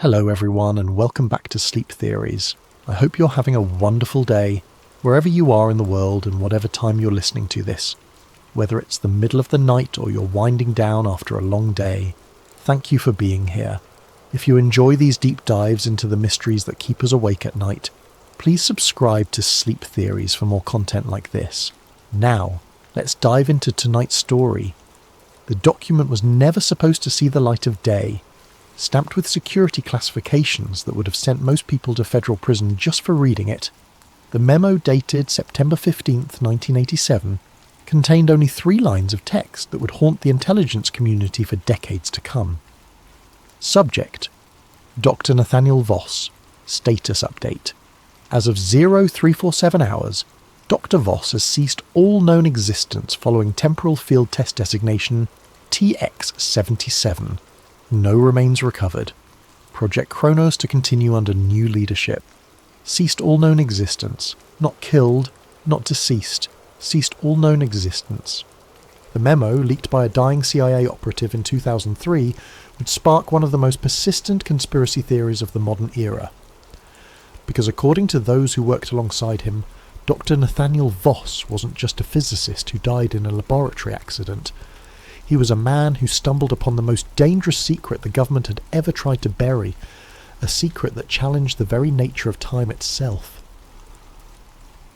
Hello everyone and welcome back to Sleep Theories. I hope you're having a wonderful day, wherever you are in the world and whatever time you're listening to this. Whether it's the middle of the night or you're winding down after a long day, thank you for being here. If you enjoy these deep dives into the mysteries that keep us awake at night, please subscribe to Sleep Theories for more content like this. Now, let's dive into tonight's story. The document was never supposed to see the light of day, stamped with security classifications that would have sent most people to federal prison just for reading it. The memo, dated September 15th, 1987, contained only 3 lines of text that would haunt the intelligence community for decades to come. Subject: Dr. Nathaniel Voss. Status update. As of 0347 hours, Dr. Voss has ceased all known existence following temporal field test designation TX-77. No remains recovered. Project Chronos to continue under new leadership. Ceased all known existence. Not killed, not deceased. Ceased all known existence. The memo, leaked by a dying CIA operative in 2003, would spark one of the most persistent conspiracy theories of the modern era. Because according to those who worked alongside him, Dr. Nathaniel Voss wasn't just a physicist who died in a laboratory accident. He was a man who stumbled upon the most dangerous secret the government had ever tried to bury, a secret that challenged the very nature of time itself.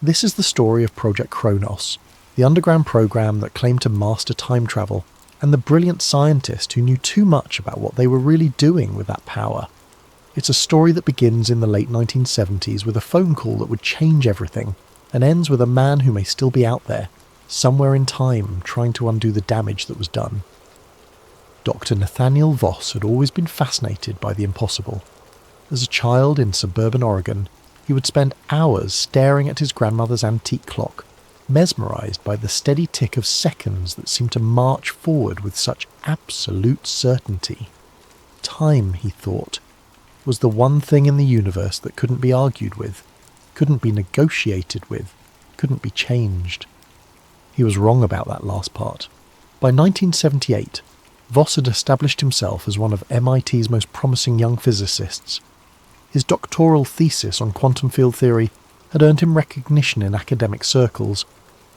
This is the story of Project Chronos, the underground program that claimed to master time travel, and the brilliant scientist who knew too much about what they were really doing with that power. It's a story that begins in the late 1970s with a phone call that would change everything, and ends with a man who may still be out there, somewhere in time, trying to undo the damage that was done. Dr. Nathaniel Voss had always been fascinated by the impossible. As a child in suburban Oregon, he would spend hours staring at his grandmother's antique clock, mesmerised by the steady tick of seconds that seemed to march forward with such absolute certainty. Time, he thought, was the one thing in the universe that couldn't be argued with, couldn't be negotiated with, couldn't be changed. He was wrong about that last part. By 1978, Voss had established himself as one of MIT's most promising young physicists. His doctoral thesis on quantum field theory had earned him recognition in academic circles,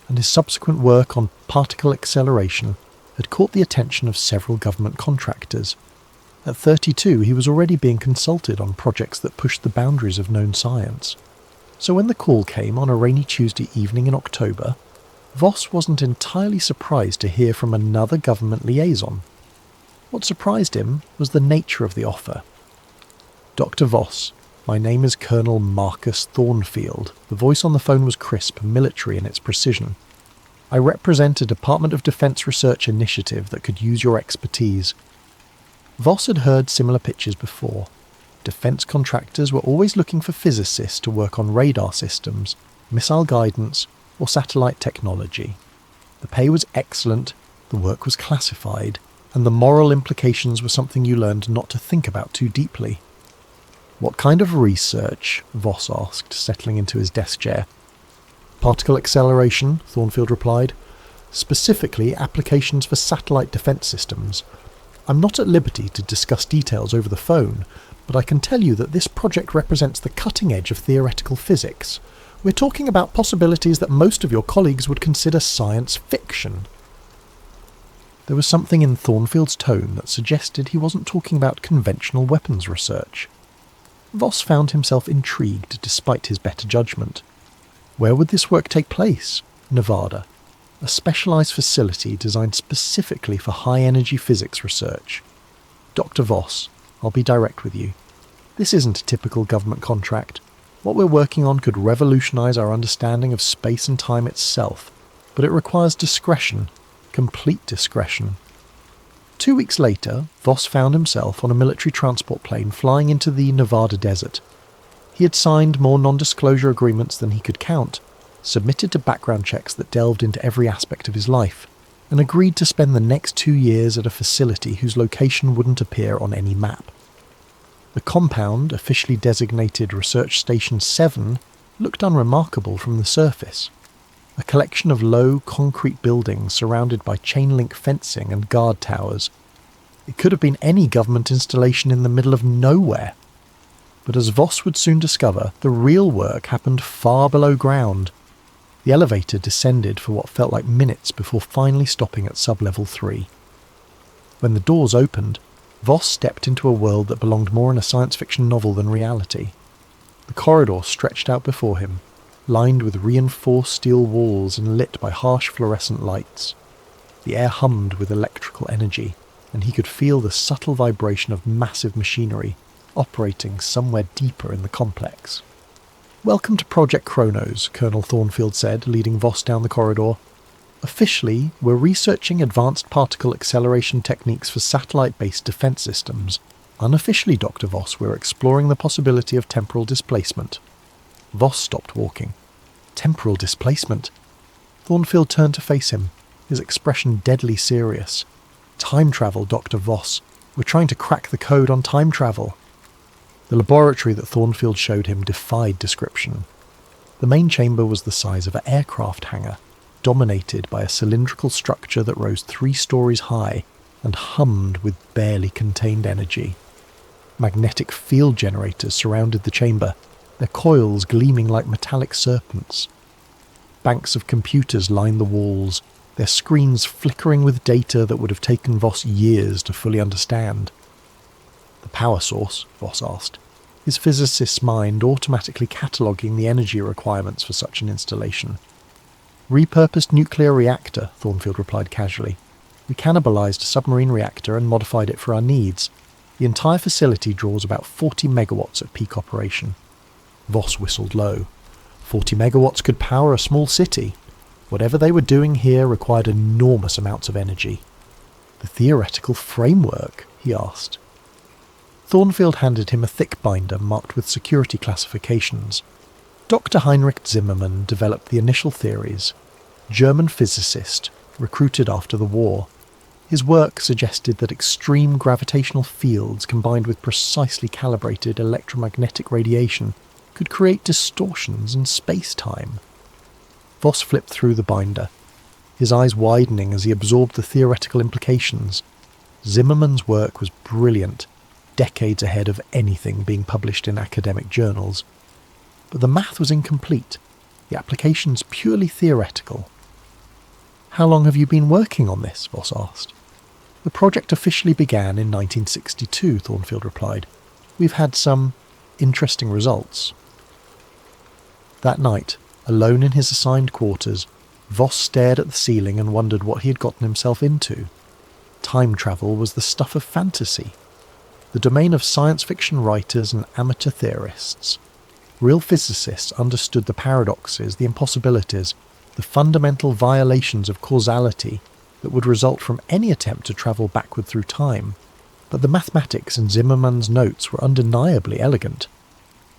and his subsequent work on particle acceleration had caught the attention of several government contractors. At 32, he was already being consulted on projects that pushed the boundaries of known science. So when the call came on a rainy Tuesday evening in October, Voss wasn't entirely surprised to hear from another government liaison. What surprised him was the nature of the offer. Dr. Voss, my name is Colonel Marcus Thornfield. The voice on the phone was crisp and military in its precision. I represent a Department of Defense research initiative that could use your expertise. Voss had heard similar pitches before. Defense contractors were always looking for physicists to work on radar systems, missile guidance, or satellite technology. The pay was excellent, the work was classified, and the moral implications were something you learned not to think about too deeply. What kind of research? Voss asked, settling into his desk chair. Particle acceleration, Thornfield replied. Specifically, applications for satellite defense systems. I'm not at liberty to discuss details over the phone, but I can tell you that this project represents the cutting edge of theoretical physics. We're talking about possibilities that most of your colleagues would consider science fiction. There was something in Thornfield's tone that suggested he wasn't talking about conventional weapons research. Voss found himself intrigued despite his better judgment. Where would this work take place? Nevada, a specialised facility designed specifically for high-energy physics research. Dr. Voss, I'll be direct with you. This isn't a typical government contract. What we're working on could revolutionise our understanding of space and time itself, but it requires discretion, complete discretion. 2 weeks later, Voss found himself on a military transport plane flying into the Nevada desert. He had signed more non-disclosure agreements than he could count, submitted to background checks that delved into every aspect of his life, and agreed to spend the next 2 years at a facility whose location wouldn't appear on any map. The compound, officially designated Research Station 7, looked unremarkable from the surface. A collection of low, concrete buildings surrounded by chain-link fencing and guard towers. It could have been any government installation in the middle of nowhere. But as Voss would soon discover, the real work happened far below ground. The elevator descended for what felt like minutes before finally stopping at sub-level 3. When the doors opened, Voss stepped into a world that belonged more in a science fiction novel than reality. The corridor stretched out before him, lined with reinforced steel walls and lit by harsh fluorescent lights. The air hummed with electrical energy, and he could feel the subtle vibration of massive machinery operating somewhere deeper in the complex. "Welcome to Project Chronos," Colonel Thornfield said, leading Voss down the corridor. "Officially, we're researching advanced particle acceleration techniques for satellite-based defense systems. Unofficially, Dr. Voss, we're exploring the possibility of temporal displacement." Voss stopped walking. Temporal displacement? Thornfield turned to face him, his expression deadly serious. "Time travel, Dr. Voss. We're trying to crack the code on time travel." The laboratory that Thornfield showed him defied description. The main chamber was the size of an aircraft hangar, dominated by a cylindrical structure that rose 3 stories high and hummed with barely contained energy. Magnetic field generators surrounded the chamber, their coils gleaming like metallic serpents. Banks of computers lined the walls, their screens flickering with data that would have taken Voss years to fully understand. "The power source?" Voss asked, his physicist's mind automatically cataloguing the energy requirements for such an installation. "Repurposed nuclear reactor," Thornfield replied casually. "We cannibalized a submarine reactor and modified it for our needs. The entire facility draws about 40 megawatts at peak operation." Voss whistled low. 40 megawatts could power a small city. Whatever they were doing here required enormous amounts of energy. "The theoretical framework?" he asked. Thornfield handed him a thick binder marked with security classifications. Dr. Heinrich Zimmermann developed the initial theories. German physicist, recruited after the war. His work suggested that extreme gravitational fields combined with precisely calibrated electromagnetic radiation could create distortions in space-time. Voss flipped through the binder, his eyes widening as he absorbed the theoretical implications. Zimmermann's work was brilliant, decades ahead of anything being published in academic journals. But the math was incomplete, the applications purely theoretical. "How long have you been working on this?" Voss asked. "The project officially began in 1962, Thornfield replied. "We've had some interesting results." That night, alone in his assigned quarters, Voss stared at the ceiling and wondered what he had gotten himself into. Time travel was the stuff of fantasy, the domain of science fiction writers and amateur theorists. Real physicists understood the paradoxes, the impossibilities, the fundamental violations of causality that would result from any attempt to travel backward through time. But the mathematics in Zimmermann's notes were undeniably elegant,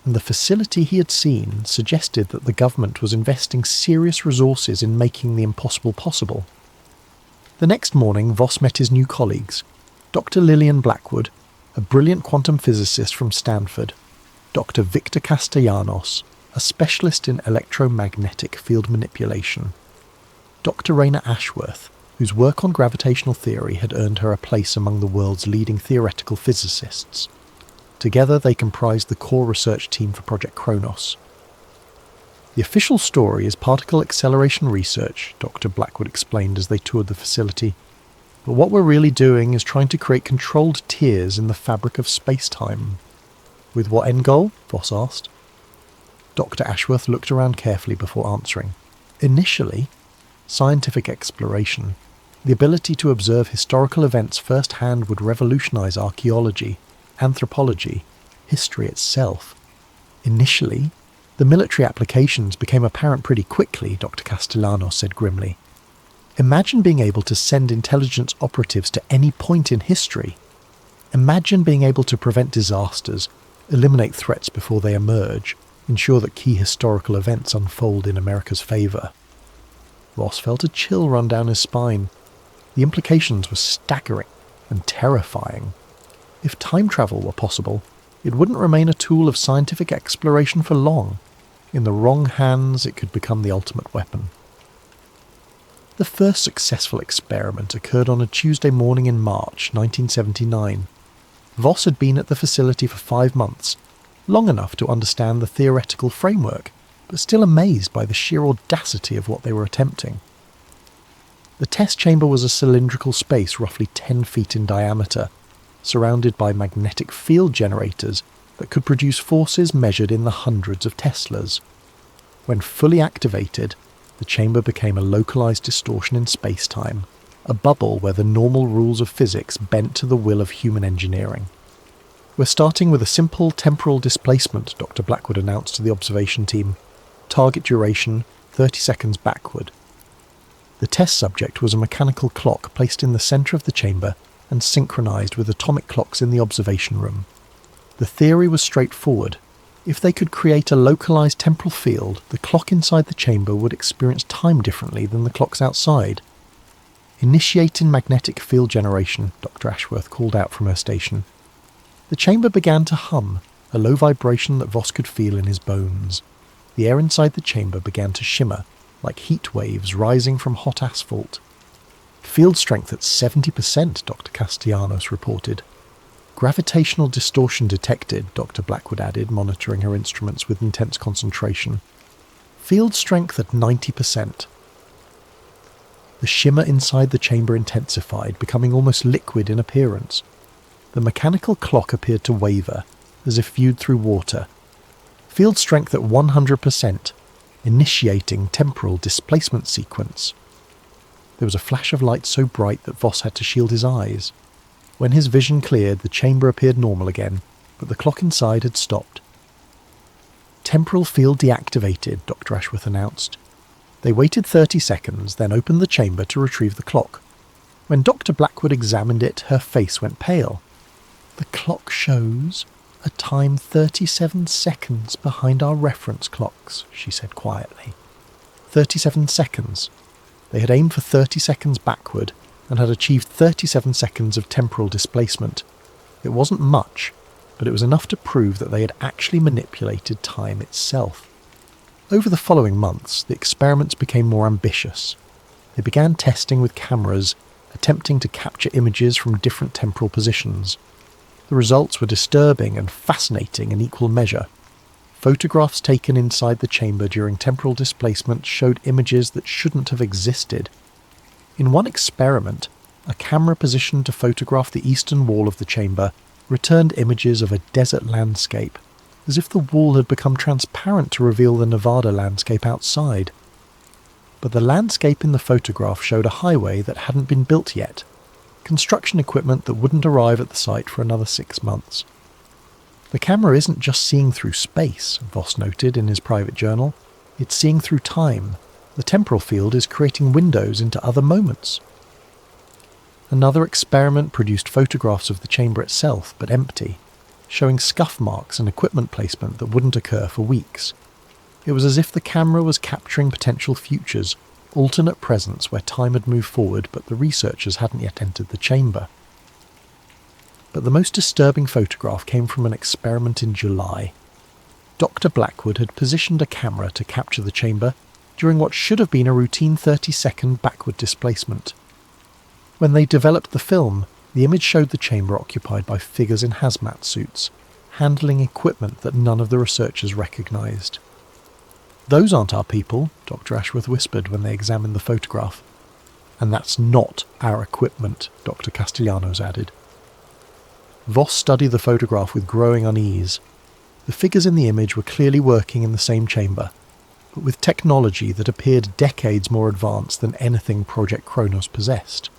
and the facility he had seen suggested that the government was investing serious resources in making the impossible possible. The next morning, Voss met his new colleagues, Dr. Lillian Blackwood, a brilliant quantum physicist from Stanford, Dr. Victor Castellanos, a specialist in electromagnetic field manipulation, Dr. Raina Ashworth, whose work on gravitational theory had earned her a place among the world's leading theoretical physicists. Together they comprised the core research team for Project Chronos. "The official story is particle acceleration research," Dr. Blackwood explained as they toured the facility. "But what we're really doing is trying to create controlled tiers in the fabric of space-time." "With what end goal?" Voss asked. Dr. Ashworth looked around carefully before answering. "Initially, scientific exploration. The ability to observe historical events firsthand would revolutionize archaeology, anthropology, history itself. Initially, the military applications became apparent pretty quickly," Dr. Castellanos said grimly. "Imagine being able to send intelligence operatives to any point in history. Imagine being able to prevent disasters, eliminate threats before they emerge, ensure that key historical events unfold in America's favour." Voss felt a chill run down his spine. The implications were staggering and terrifying. If time travel were possible, it wouldn't remain a tool of scientific exploration for long. In the wrong hands, it could become the ultimate weapon. The first successful experiment occurred on a Tuesday morning in March 1979. Voss had been at the facility for 5 months, long enough to understand the theoretical framework, but still amazed by the sheer audacity of what they were attempting. The test chamber was a cylindrical space roughly 10 feet in diameter, surrounded by magnetic field generators that could produce forces measured in the hundreds of Teslas. When fully activated, the chamber became a localized distortion in space-time, a bubble where the normal rules of physics bent to the will of human engineering. "We're starting with a simple temporal displacement," Dr. Blackwood announced to the observation team. "Target duration, 30 seconds backward." The test subject was a mechanical clock placed in the centre of the chamber and synchronized with atomic clocks in the observation room. The theory was straightforward. If they could create a localized temporal field, the clock inside the chamber would experience time differently than the clocks outside. "Initiating magnetic field generation," Dr. Ashworth called out from her station. The chamber began to hum, a low vibration that Voss could feel in his bones. The air inside the chamber began to shimmer, like heat waves rising from hot asphalt. "Field strength at 70%, Dr. Castellanos reported. "Gravitational distortion detected," Dr. Blackwood added, monitoring her instruments with intense concentration. "Field strength at 90%. The shimmer inside the chamber intensified, becoming almost liquid in appearance. The mechanical clock appeared to waver, as if viewed through water. "Field strength at 100%. Initiating temporal displacement sequence." There was a flash of light so bright that Voss had to shield his eyes. When his vision cleared, the chamber appeared normal again, but the clock inside had stopped. "Temporal field deactivated," Dr. Ashworth announced. They waited 30 seconds, then opened the chamber to retrieve the clock. When Dr. Blackwood examined it, her face went pale. "The clock shows a time 37 seconds behind our reference clocks," she said quietly. 37 seconds. They had aimed for 30 seconds backward and had achieved 37 seconds of temporal displacement. It wasn't much, but it was enough to prove that they had actually manipulated time itself. Over the following months, the experiments became more ambitious. They began testing with cameras, attempting to capture images from different temporal positions. The results were disturbing and fascinating in equal measure. Photographs taken inside the chamber during temporal displacement showed images that shouldn't have existed. In one experiment, a camera positioned to photograph the eastern wall of the chamber returned images of a desert landscape, as if the wall had become transparent to reveal the Nevada landscape outside. But the landscape in the photograph showed a highway that hadn't been built yet, construction equipment that wouldn't arrive at the site for another 6 months. "The camera isn't just seeing through space," Voss noted in his private journal. "It's seeing through time. The temporal field is creating windows into other moments." Another experiment produced photographs of the chamber itself, but empty, showing scuff marks and equipment placement that wouldn't occur for weeks. It was as if the camera was capturing potential futures, alternate presents where time had moved forward but the researchers hadn't yet entered the chamber. But the most disturbing photograph came from an experiment in July. Dr. Blackwood had positioned a camera to capture the chamber during what should have been a routine 30-second backward displacement. When they developed the film, the image showed the chamber occupied by figures in hazmat suits, handling equipment that none of the researchers recognized. "Those aren't our people," Dr. Ashworth whispered when they examined the photograph. "And that's not our equipment," Dr. Castellanos added. Voss studied the photograph with growing unease. The figures in the image were clearly working in the same chamber, but with technology that appeared decades more advanced than anything Project Kronos possessed.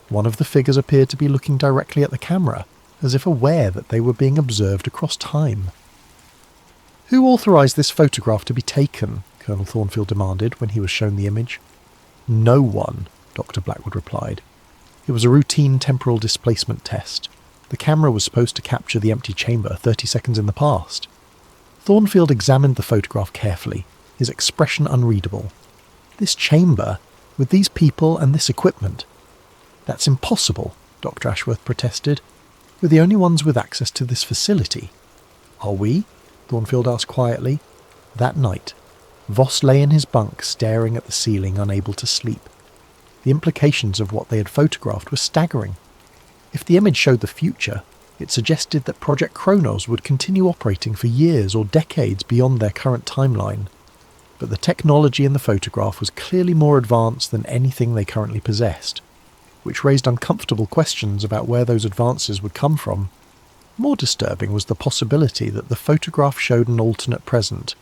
One of the figures appeared to be looking directly at the camera, as if aware that they were being observed across time. "Who authorized this photograph to be taken?" Colonel Thornfield demanded when he was shown the image. "No one," Dr. Blackwood replied. "It was a routine temporal displacement test. The camera was supposed to capture the empty chamber 30 seconds in the past." Thornfield examined the photograph carefully, his expression unreadable. "This chamber, with these people and this equipment? That's impossible," Dr. Ashworth protested. "We're the only ones with access to this facility." "Are we?" Thornfield asked quietly. That night, Voss lay in his bunk staring at the ceiling, unable to sleep. The implications of what they had photographed were staggering. If the image showed the future, it suggested that Project Chronos would continue operating for years or decades beyond their current timeline. But the technology in the photograph was clearly more advanced than anything they currently possessed, which raised uncomfortable questions about where those advances would come from. More disturbing was the possibility that the photograph showed an alternate present,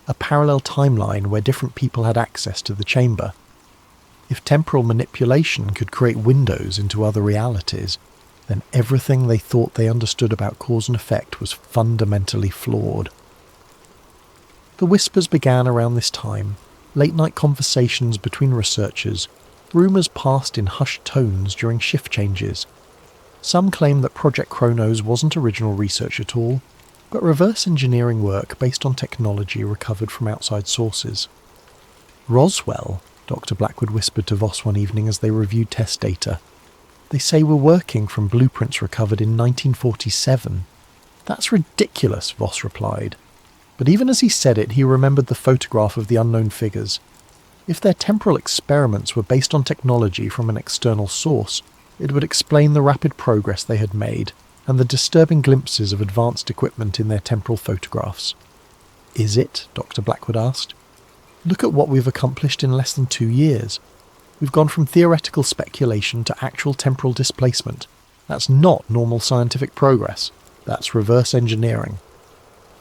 a parallel timeline where different people had access to the chamber. If temporal manipulation could create windows into other realities, then everything they thought they understood about cause and effect was fundamentally flawed. The whispers began around this time, late-night conversations between researchers, rumours passed in hushed tones during shift changes. Some claim that Project Chronos wasn't original research at all, but reverse engineering work based on technology recovered from outside sources. Roswell, Dr. Blackwood whispered to Voss one evening as they reviewed test data. They say we're working from blueprints recovered in 1947. That's ridiculous, Voss replied. But even as he said it, he remembered the photograph of the unknown figures. If their temporal experiments were based on technology from an external source, it would explain the rapid progress they had made and the disturbing glimpses of advanced equipment in their temporal photographs. Is it? Dr. Blackwood asked. Look at what we've accomplished in less than 2 years. We've gone from theoretical speculation to actual temporal displacement. That's not normal scientific progress. That's reverse engineering.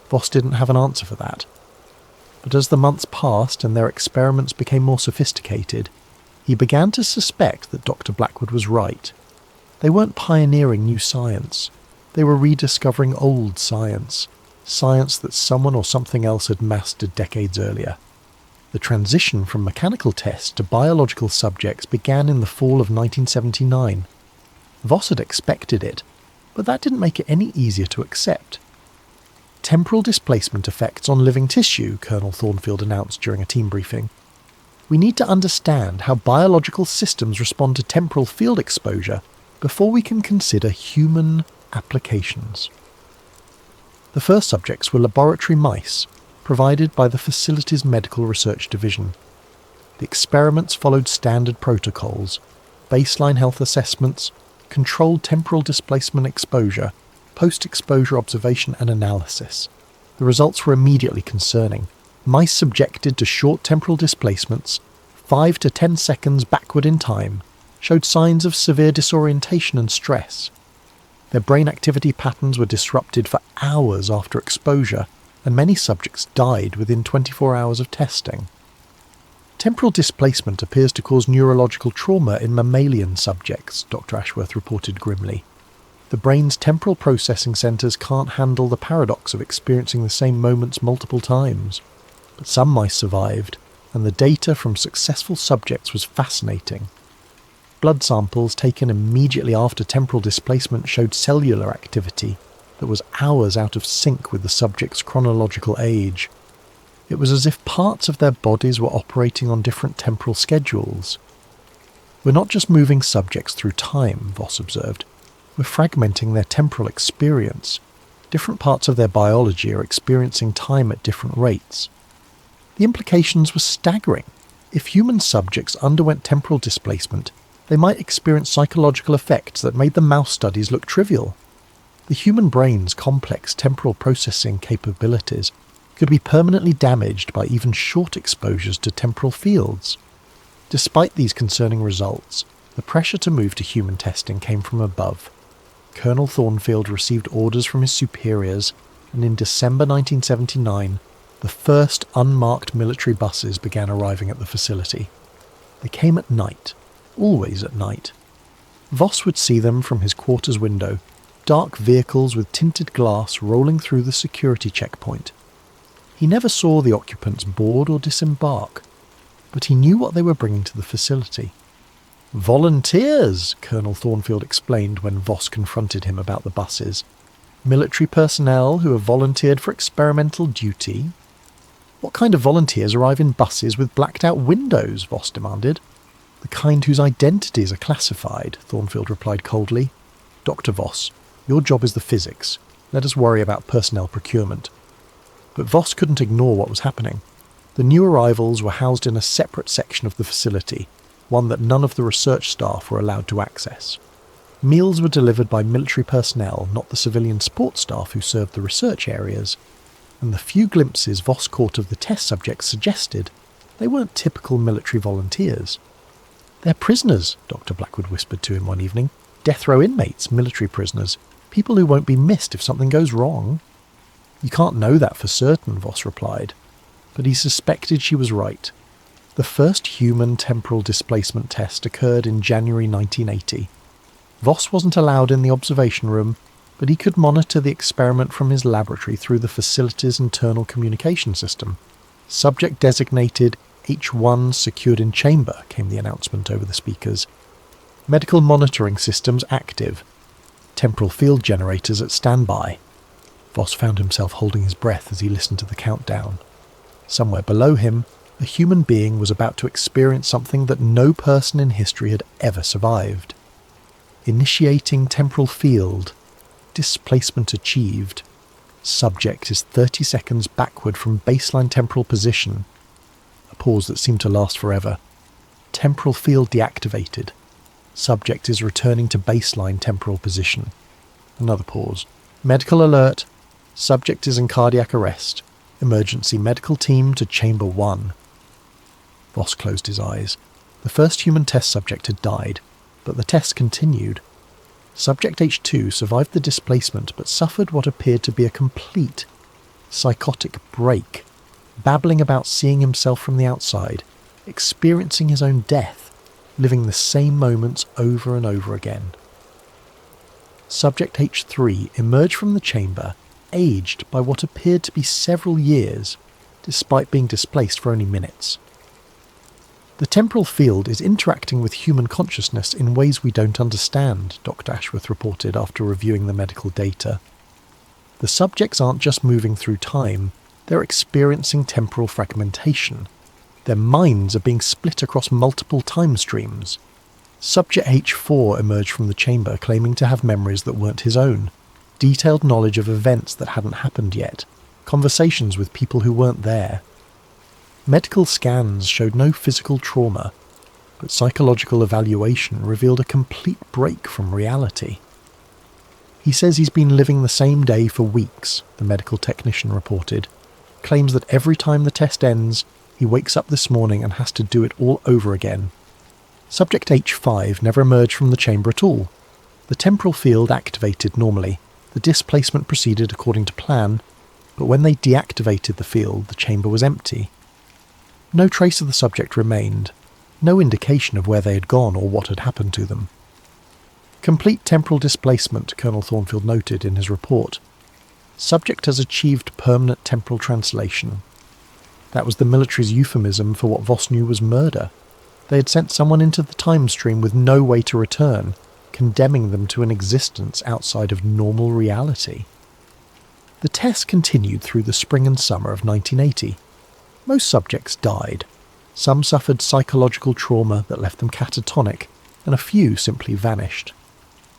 Voss didn't have an answer for that. But as the months passed and their experiments became more sophisticated, he began to suspect that Dr. Blackwood was right. They weren't pioneering new science. They were rediscovering old science, science that someone or something else had mastered decades earlier. The transition from mechanical tests to biological subjects began in the fall of 1979. Voss had expected it, but that didn't make it any easier to accept. Temporal displacement effects on living tissue, Colonel Thornfield announced during a team briefing. We need to understand how biological systems respond to temporal field exposure before we can consider human applications. The first subjects were laboratory mice, provided by the facility's medical research division. The experiments followed standard protocols, baseline health assessments, controlled temporal displacement exposure, post-exposure observation and analysis. The results were immediately concerning. Mice subjected to short temporal displacements, 5 to 10 seconds backward in time, showed signs of severe disorientation and stress. Their brain activity patterns were disrupted for hours after exposure, and many subjects died within 24 hours of testing. Temporal displacement appears to cause neurological trauma in mammalian subjects, Dr. Ashworth reported grimly. The brain's temporal processing centres can't handle the paradox of experiencing the same moments multiple times. But some mice survived, and the data from successful subjects was fascinating. Blood samples taken immediately after temporal displacement showed cellular activity that was hours out of sync with the subject's chronological age. It was as if parts of their bodies were operating on different temporal schedules. We're not just moving subjects through time, Voss observed. We're fragmenting their temporal experience. Different parts of their biology are experiencing time at different rates. The implications were staggering. If human subjects underwent temporal displacement, they might experience psychological effects that made the mouse studies look trivial. The human brain's complex temporal processing capabilities could be permanently damaged by even short exposures to temporal fields. Despite these concerning results, the pressure to move to human testing came from above. Colonel Thornfield received orders from his superiors, and in December 1979, the first unmarked military buses began arriving at the facility. They came at night, always at night. Voss would see them from his quarters window, dark vehicles with tinted glass rolling through the security checkpoint. He never saw the occupants board or disembark, but he knew what they were bringing to the facility. Volunteers, Colonel Thornfield explained when Voss confronted him about the buses. Military personnel who have volunteered for experimental duty. What kind of volunteers arrive in buses with blacked-out windows? Voss demanded. The kind whose identities are classified, Thornfield replied coldly. Dr. Voss, your job is the physics. Let us worry about personnel procurement. But Voss couldn't ignore what was happening. The new arrivals were housed in a separate section of the facility, one that none of the research staff were allowed to access. Meals were delivered by military personnel, not the civilian support staff who served the research areas, and the few glimpses Voss caught of the test subjects suggested they weren't typical military volunteers. "They're prisoners," Dr. Blackwood whispered to him one evening. "Death row inmates, military prisoners, people who won't be missed if something goes wrong." "You can't know that for certain," Voss replied, but he suspected she was right. The first human temporal displacement test occurred in January 1980. Voss wasn't allowed in the observation room, but he could monitor the experiment from his laboratory through the facility's internal communication system. "Subject designated H1 secured in chamber," came the announcement over the speakers. "Medical monitoring systems active. Temporal field generators at standby." Voss found himself holding his breath as he listened to the countdown. Somewhere below him, a human being was about to experience something that no person in history had ever survived. Initiating temporal field. Displacement achieved. Subject is 30 seconds backward from baseline temporal position. A pause that seemed to last forever. Temporal field deactivated. Subject is returning to baseline temporal position. Another pause. Medical alert. Subject is in cardiac arrest. Emergency medical team to chamber 1. Voss closed his eyes. The first human test subject had died, but the test continued. Subject H2 survived the displacement but suffered what appeared to be a complete psychotic break, babbling about seeing himself from the outside, experiencing his own death, living the same moments over and over again. Subject H3 emerged from the chamber, aged by what appeared to be several years, despite being displaced for only minutes. "The temporal field is interacting with human consciousness in ways we don't understand," Dr. Ashworth reported after reviewing the medical data. "The subjects aren't just moving through time, they're experiencing temporal fragmentation. Their minds are being split across multiple time streams. Subject H4 emerged from the chamber claiming to have memories that weren't his own, detailed knowledge of events that hadn't happened yet, conversations with people who weren't there. Medical scans showed no physical trauma, but psychological evaluation revealed a complete break from reality. He says he's been living the same day for weeks," the medical technician reported, claims that every time the test ends, he wakes up this morning and has to do it all over again. Subject H5 never emerged from the chamber at all. The temporal field activated normally, the displacement proceeded according to plan, but when they deactivated the field, the chamber was empty. No trace of the subject remained, no indication of where they had gone or what had happened to them. "Complete temporal displacement," Colonel Thornfield noted in his report. "Subject has achieved permanent temporal translation." That was the military's euphemism for what Voss knew was murder. They had sent someone into the time stream with no way to return, condemning them to an existence outside of normal reality. The test continued through the spring and summer of 1980. Most subjects died. Some suffered psychological trauma that left them catatonic, and a few simply vanished.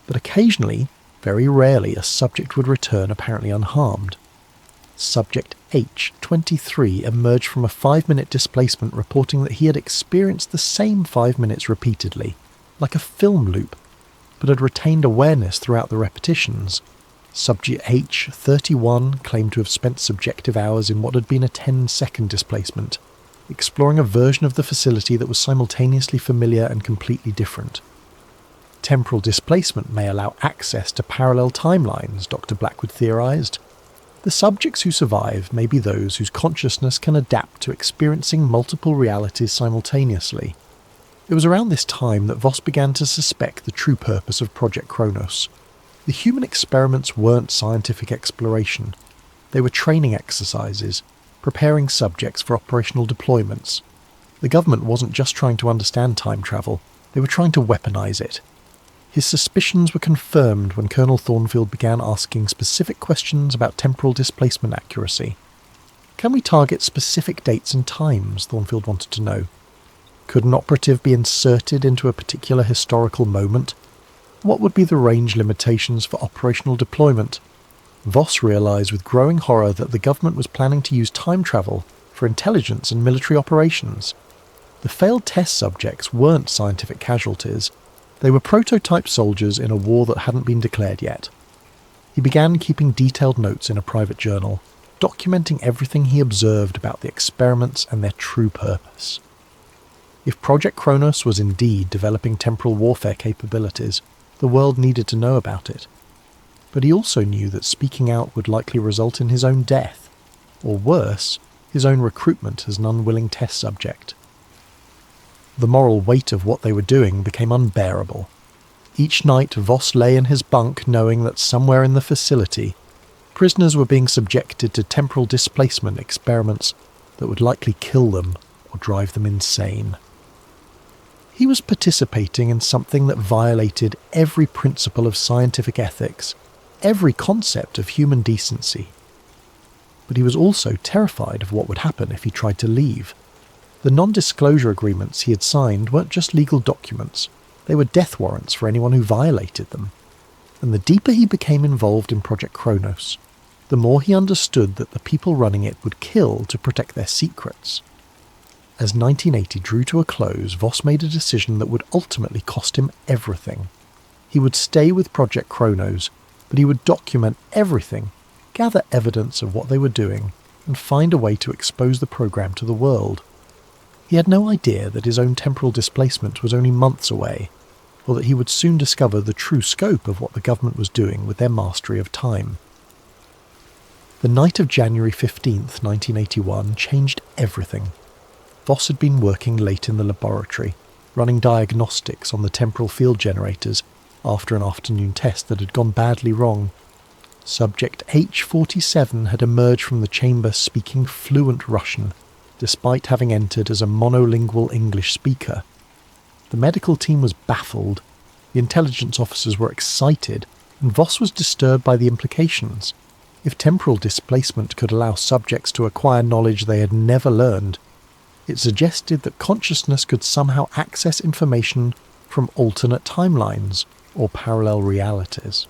But occasionally, very rarely, a subject would return apparently unharmed. Subject H23 emerged from a 5-minute displacement reporting that he had experienced the same 5 minutes repeatedly, like a film loop, but had retained awareness throughout the repetitions. Subject H31 claimed to have spent subjective hours in what had been a 10-second displacement, exploring a version of the facility that was simultaneously familiar and completely different. Temporal displacement may allow access to parallel timelines, Dr. Blackwood theorized. The subjects who survive may be those whose consciousness can adapt to experiencing multiple realities simultaneously. It was around this time that Voss began to suspect the true purpose of Project Kronos. The human experiments weren't scientific exploration. They were training exercises, preparing subjects for operational deployments. The government wasn't just trying to understand time travel, they were trying to weaponize it. His suspicions were confirmed when Colonel Thornfield began asking specific questions about temporal displacement accuracy. "Can we target specific dates and times?" Thornfield wanted to know. Could an operative be inserted into a particular historical moment? What would be the range limitations for operational deployment? Voss realised with growing horror that the government was planning to use time travel for intelligence and military operations. The failed test subjects weren't scientific casualties. They were prototype soldiers in a war that hadn't been declared yet. He began keeping detailed notes in a private journal, documenting everything he observed about the experiments and their true purpose. If Project Kronos was indeed developing temporal warfare capabilities, the world needed to know about it. But he also knew that speaking out would likely result in his own death, or worse, his own recruitment as an unwilling test subject. The moral weight of what they were doing became unbearable. Each night Voss lay in his bunk knowing that somewhere in the facility, prisoners were being subjected to temporal displacement experiments that would likely kill them or drive them insane. He was participating in something that violated every principle of scientific ethics, every concept of human decency. But he was also terrified of what would happen if he tried to leave. The non-disclosure agreements he had signed weren't just legal documents, they were death warrants for anyone who violated them. And the deeper he became involved in Project Kronos, the more he understood that the people running it would kill to protect their secrets. As 1980 drew to a close, Voss made a decision that would ultimately cost him everything. He would stay with Project Kronos, but he would document everything, gather evidence of what they were doing, and find a way to expose the program to the world. He had no idea that his own temporal displacement was only months away, or that he would soon discover the true scope of what the government was doing with their mastery of time. The night of January 15th, 1981 changed everything. Voss had been working late in the laboratory, running diagnostics on the temporal field generators after an afternoon test that had gone badly wrong. Subject H-47 had emerged from the chamber speaking fluent Russian, despite having entered as a monolingual English speaker. The medical team was baffled, the intelligence officers were excited, and Voss was disturbed by the implications. If temporal displacement could allow subjects to acquire knowledge they had never learned, it suggested that consciousness could somehow access information from alternate timelines or parallel realities.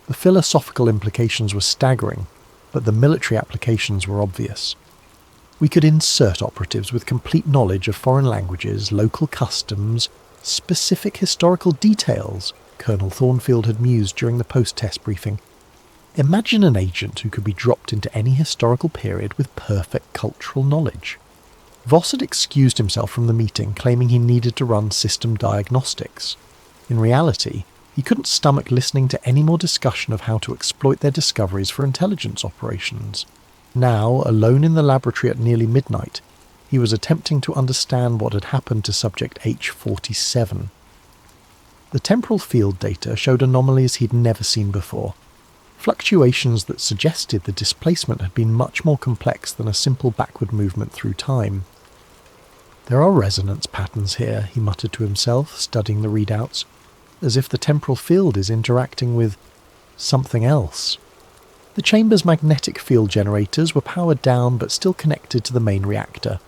The philosophical implications were staggering, but the military applications were obvious. We could insert operatives with complete knowledge of foreign languages, local customs, specific historical details, Colonel Thornfield had mused during the post-test briefing. Imagine an agent who could be dropped into any historical period with perfect cultural knowledge. Voss had excused himself from the meeting, claiming he needed to run system diagnostics. In reality, he couldn't stomach listening to any more discussion of how to exploit their discoveries for intelligence operations. Now, alone in the laboratory at nearly midnight, he was attempting to understand what had happened to subject H-47. The temporal field data showed anomalies he'd never seen before, fluctuations that suggested the displacement had been much more complex than a simple backward movement through time. There are resonance patterns here, he muttered to himself, studying the readouts, as if the temporal field is interacting with something else. The chamber's magnetic field generators were powered down but still connected to the main reactor.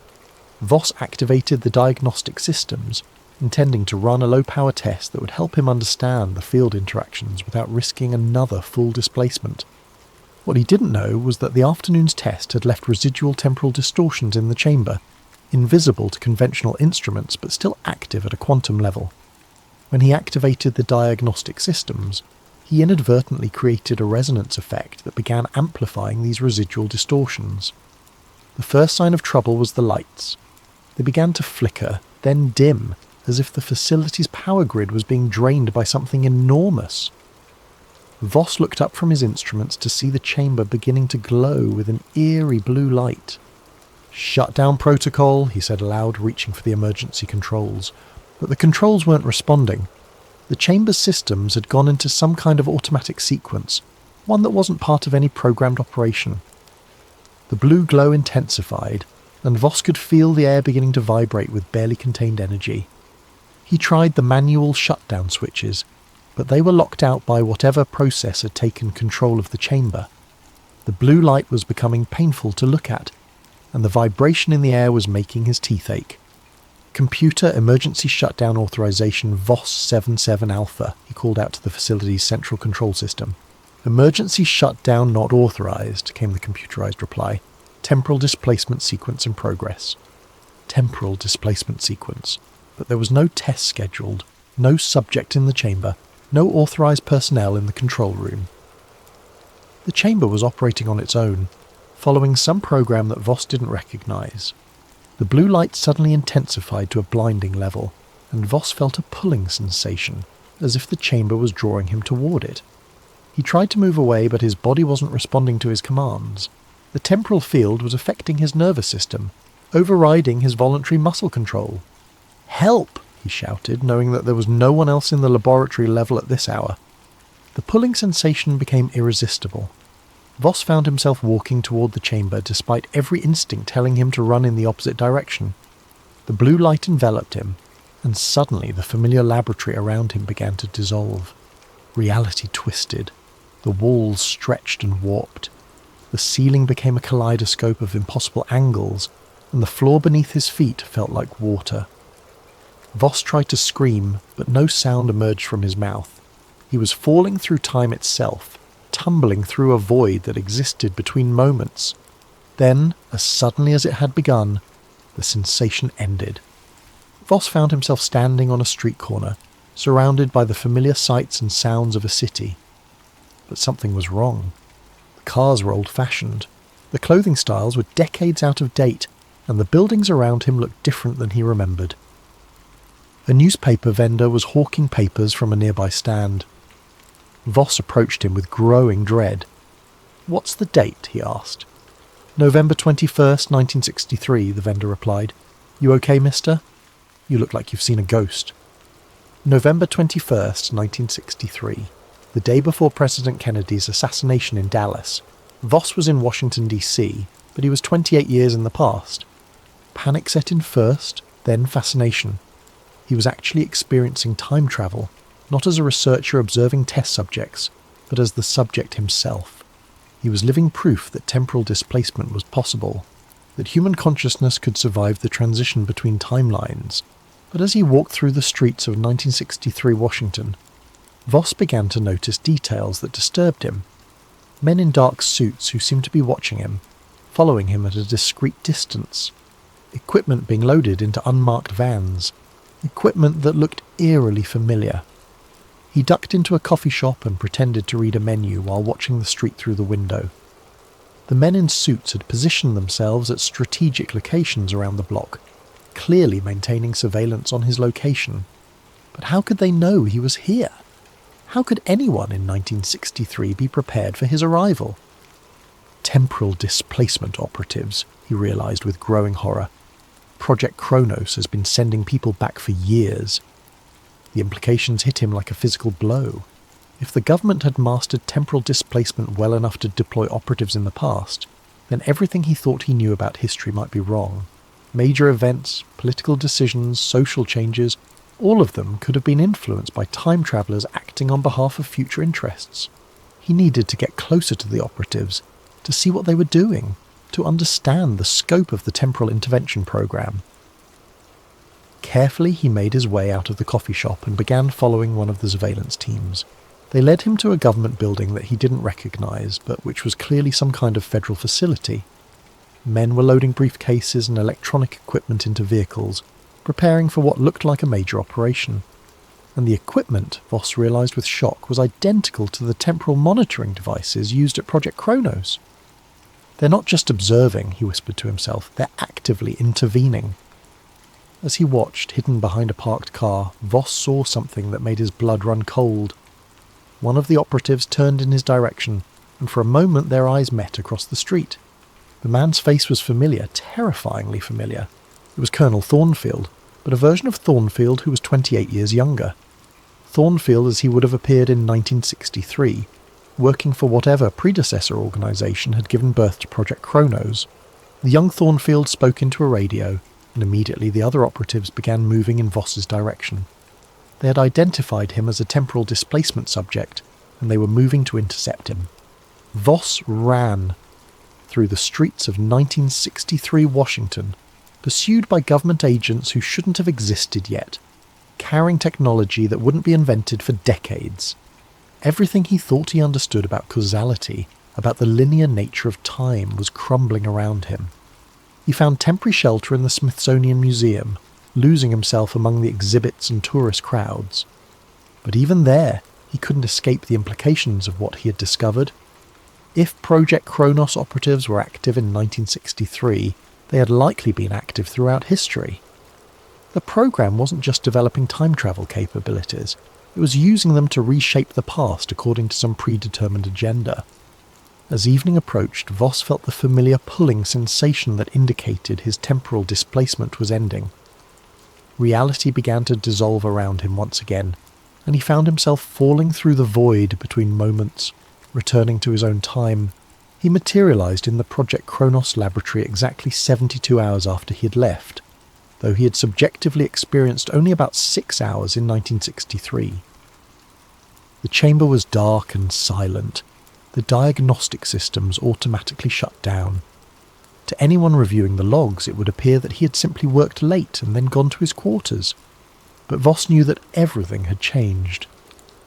Voss activated the diagnostic systems, intending to run a low-power test that would help him understand the field interactions without risking another full displacement. What he didn't know was that the afternoon's test had left residual temporal distortions in the chamber, invisible to conventional instruments but still active at a quantum level. When he activated the diagnostic systems, he inadvertently created a resonance effect that began amplifying these residual distortions. The first sign of trouble was the lights. They began to flicker, then dim, as if the facility's power grid was being drained by something enormous. Voss looked up from his instruments to see the chamber beginning to glow with an eerie blue light. "Shutdown protocol," he said aloud, reaching for the emergency controls. But the controls weren't responding. The chamber's systems had gone into some kind of automatic sequence, one that wasn't part of any programmed operation. The blue glow intensified, and Voss could feel the air beginning to vibrate with barely contained energy. He tried the manual shutdown switches, but they were locked out by whatever process had taken control of the chamber. The blue light was becoming painful to look at, and the vibration in the air was making his teeth ache. "Computer emergency shutdown authorization Voss 77 Alpha," he called out to the facility's central control system. "Emergency shutdown not authorized," came the computerized reply. "Temporal displacement sequence in progress." temporal displacement sequence, but there was no test scheduled, no subject in the chamber, no authorized personnel in the control room. The chamber was operating on its own, following some program that Voss didn't recognize. The blue light suddenly intensified to a blinding level, and Voss felt a pulling sensation, as if the chamber was drawing him toward it. He tried to move away, but his body wasn't responding to his commands. The temporal field was affecting his nervous system, overriding his voluntary muscle control. "Help!" he shouted, knowing that there was no one else in the laboratory level at this hour. The pulling sensation became irresistible. Voss found himself walking toward the chamber despite every instinct telling him to run in the opposite direction. The blue light enveloped him, and suddenly the familiar laboratory around him began to dissolve. Reality twisted. The walls stretched and warped. The ceiling became a kaleidoscope of impossible angles, and the floor beneath his feet felt like water. Voss tried to scream, but no sound emerged from his mouth. He was falling through time itself, tumbling through a void that existed between moments. Then, as suddenly as it had begun, the sensation ended. Voss found himself standing on a street corner, surrounded by the familiar sights and sounds of a city. But something was wrong. The cars were old-fashioned. The clothing styles were decades out of date, and the buildings around him looked different than he remembered. A newspaper vendor was hawking papers from a nearby stand. Voss approached him with growing dread. "What's the date?" he asked. "November 21st, 1963, the vendor replied. "You okay, mister? You look like you've seen a ghost." November 21st, 1963, the day before President Kennedy's assassination in Dallas. Voss was in Washington, D.C., but he was 28 years in the past. Panic set in first, then fascination. He was actually experiencing time travel, not as a researcher observing test subjects, but as the subject himself. He was living proof that temporal displacement was possible, that human consciousness could survive the transition between timelines. But as he walked through the streets of 1963 Washington, Voss began to notice details that disturbed him. Men in dark suits who seemed to be watching him, following him at a discreet distance. Equipment being loaded into unmarked vans. Equipment that looked eerily familiar. He ducked into a coffee shop and pretended to read a menu while watching the street through the window. The men in suits had positioned themselves at strategic locations around the block, clearly maintaining surveillance on his location. But how could they know he was here? How could anyone in 1963 be prepared for his arrival? Temporal displacement operatives, he realized with growing horror. Project Chronos has been sending people back for years. The implications hit him like a physical blow. If the government had mastered temporal displacement well enough to deploy operatives in the past, then everything he thought he knew about history might be wrong. Major events, political decisions, social changes, all of them could have been influenced by time travelers acting on behalf of future interests. He needed to get closer to the operatives, to see what they were doing, to understand the scope of the temporal intervention program. Carefully he made his way out of the coffee shop and began following one of the surveillance teams. They led him to a government building that he didn't recognize, but which was clearly some kind of federal facility. Men were loading briefcases and electronic equipment into vehicles, preparing for what looked like a major operation. And the equipment, Voss realized with shock, was identical to the temporal monitoring devices used at Project Chronos. "They're not just observing," he whispered to himself, "they're actively intervening." As he watched, hidden behind a parked car, Voss saw something that made his blood run cold. One of the operatives turned in his direction, and for a moment their eyes met across the street. The man's face was familiar, terrifyingly familiar. It was Colonel Thornfield, but a version of Thornfield who was 28 years younger. Thornfield as he would have appeared in 1963, working for whatever predecessor organisation had given birth to Project Chronos. The young Thornfield spoke into a radio, and immediately the other operatives began moving in Voss's direction. They had identified him as a temporal displacement subject, and they were moving to intercept him. Voss ran through the streets of 1963 Washington, pursued by government agents who shouldn't have existed yet, carrying technology that wouldn't be invented for decades. Everything he thought he understood about causality, about the linear nature of time, was crumbling around him. He found temporary shelter in the Smithsonian Museum, losing himself among the exhibits and tourist crowds. But even there, he couldn't escape the implications of what he had discovered. If Project Kronos operatives were active in 1963, they had likely been active throughout history. The program wasn't just developing time travel capabilities, it was using them to reshape the past according to some predetermined agenda. As evening approached, Voss felt the familiar pulling sensation that indicated his temporal displacement was ending. Reality began to dissolve around him once again, and he found himself falling through the void between moments, returning to his own time. He materialised in the Project Kronos laboratory exactly 72 hours after he had left, though he had subjectively experienced only about 6 hours in 1963. The chamber was dark and silent. The diagnostic systems automatically shut down. To anyone reviewing the logs, it would appear that he had simply worked late and then gone to his quarters. But Voss knew that everything had changed.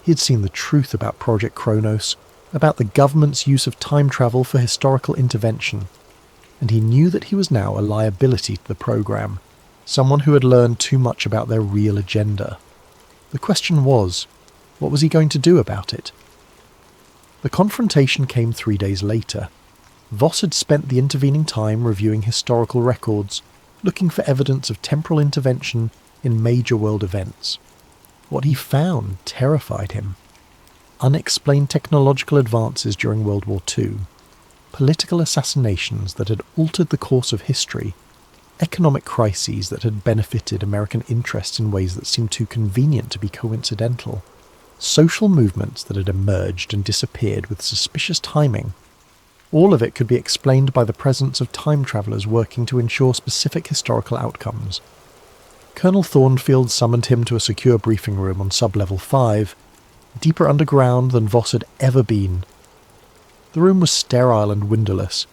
He had seen the truth about Project Kronos, about the government's use of time travel for historical intervention, and he knew that he was now a liability to the program, someone who had learned too much about their real agenda. The question was, what was he going to do about it? The confrontation came 3 days later. Voss had spent the intervening time reviewing historical records, looking for evidence of temporal intervention in major world events. What he found terrified him. Unexplained technological advances during World War II, political assassinations that had altered the course of history, economic crises that had benefited American interests in ways that seemed too convenient to be coincidental, social movements that had emerged and disappeared with suspicious timing. All of it could be explained by the presence of time travellers working to ensure specific historical outcomes. Colonel Thornfield summoned him to a secure briefing room on sub-level 5, deeper underground than Voss had ever been. The room was sterile and windowless,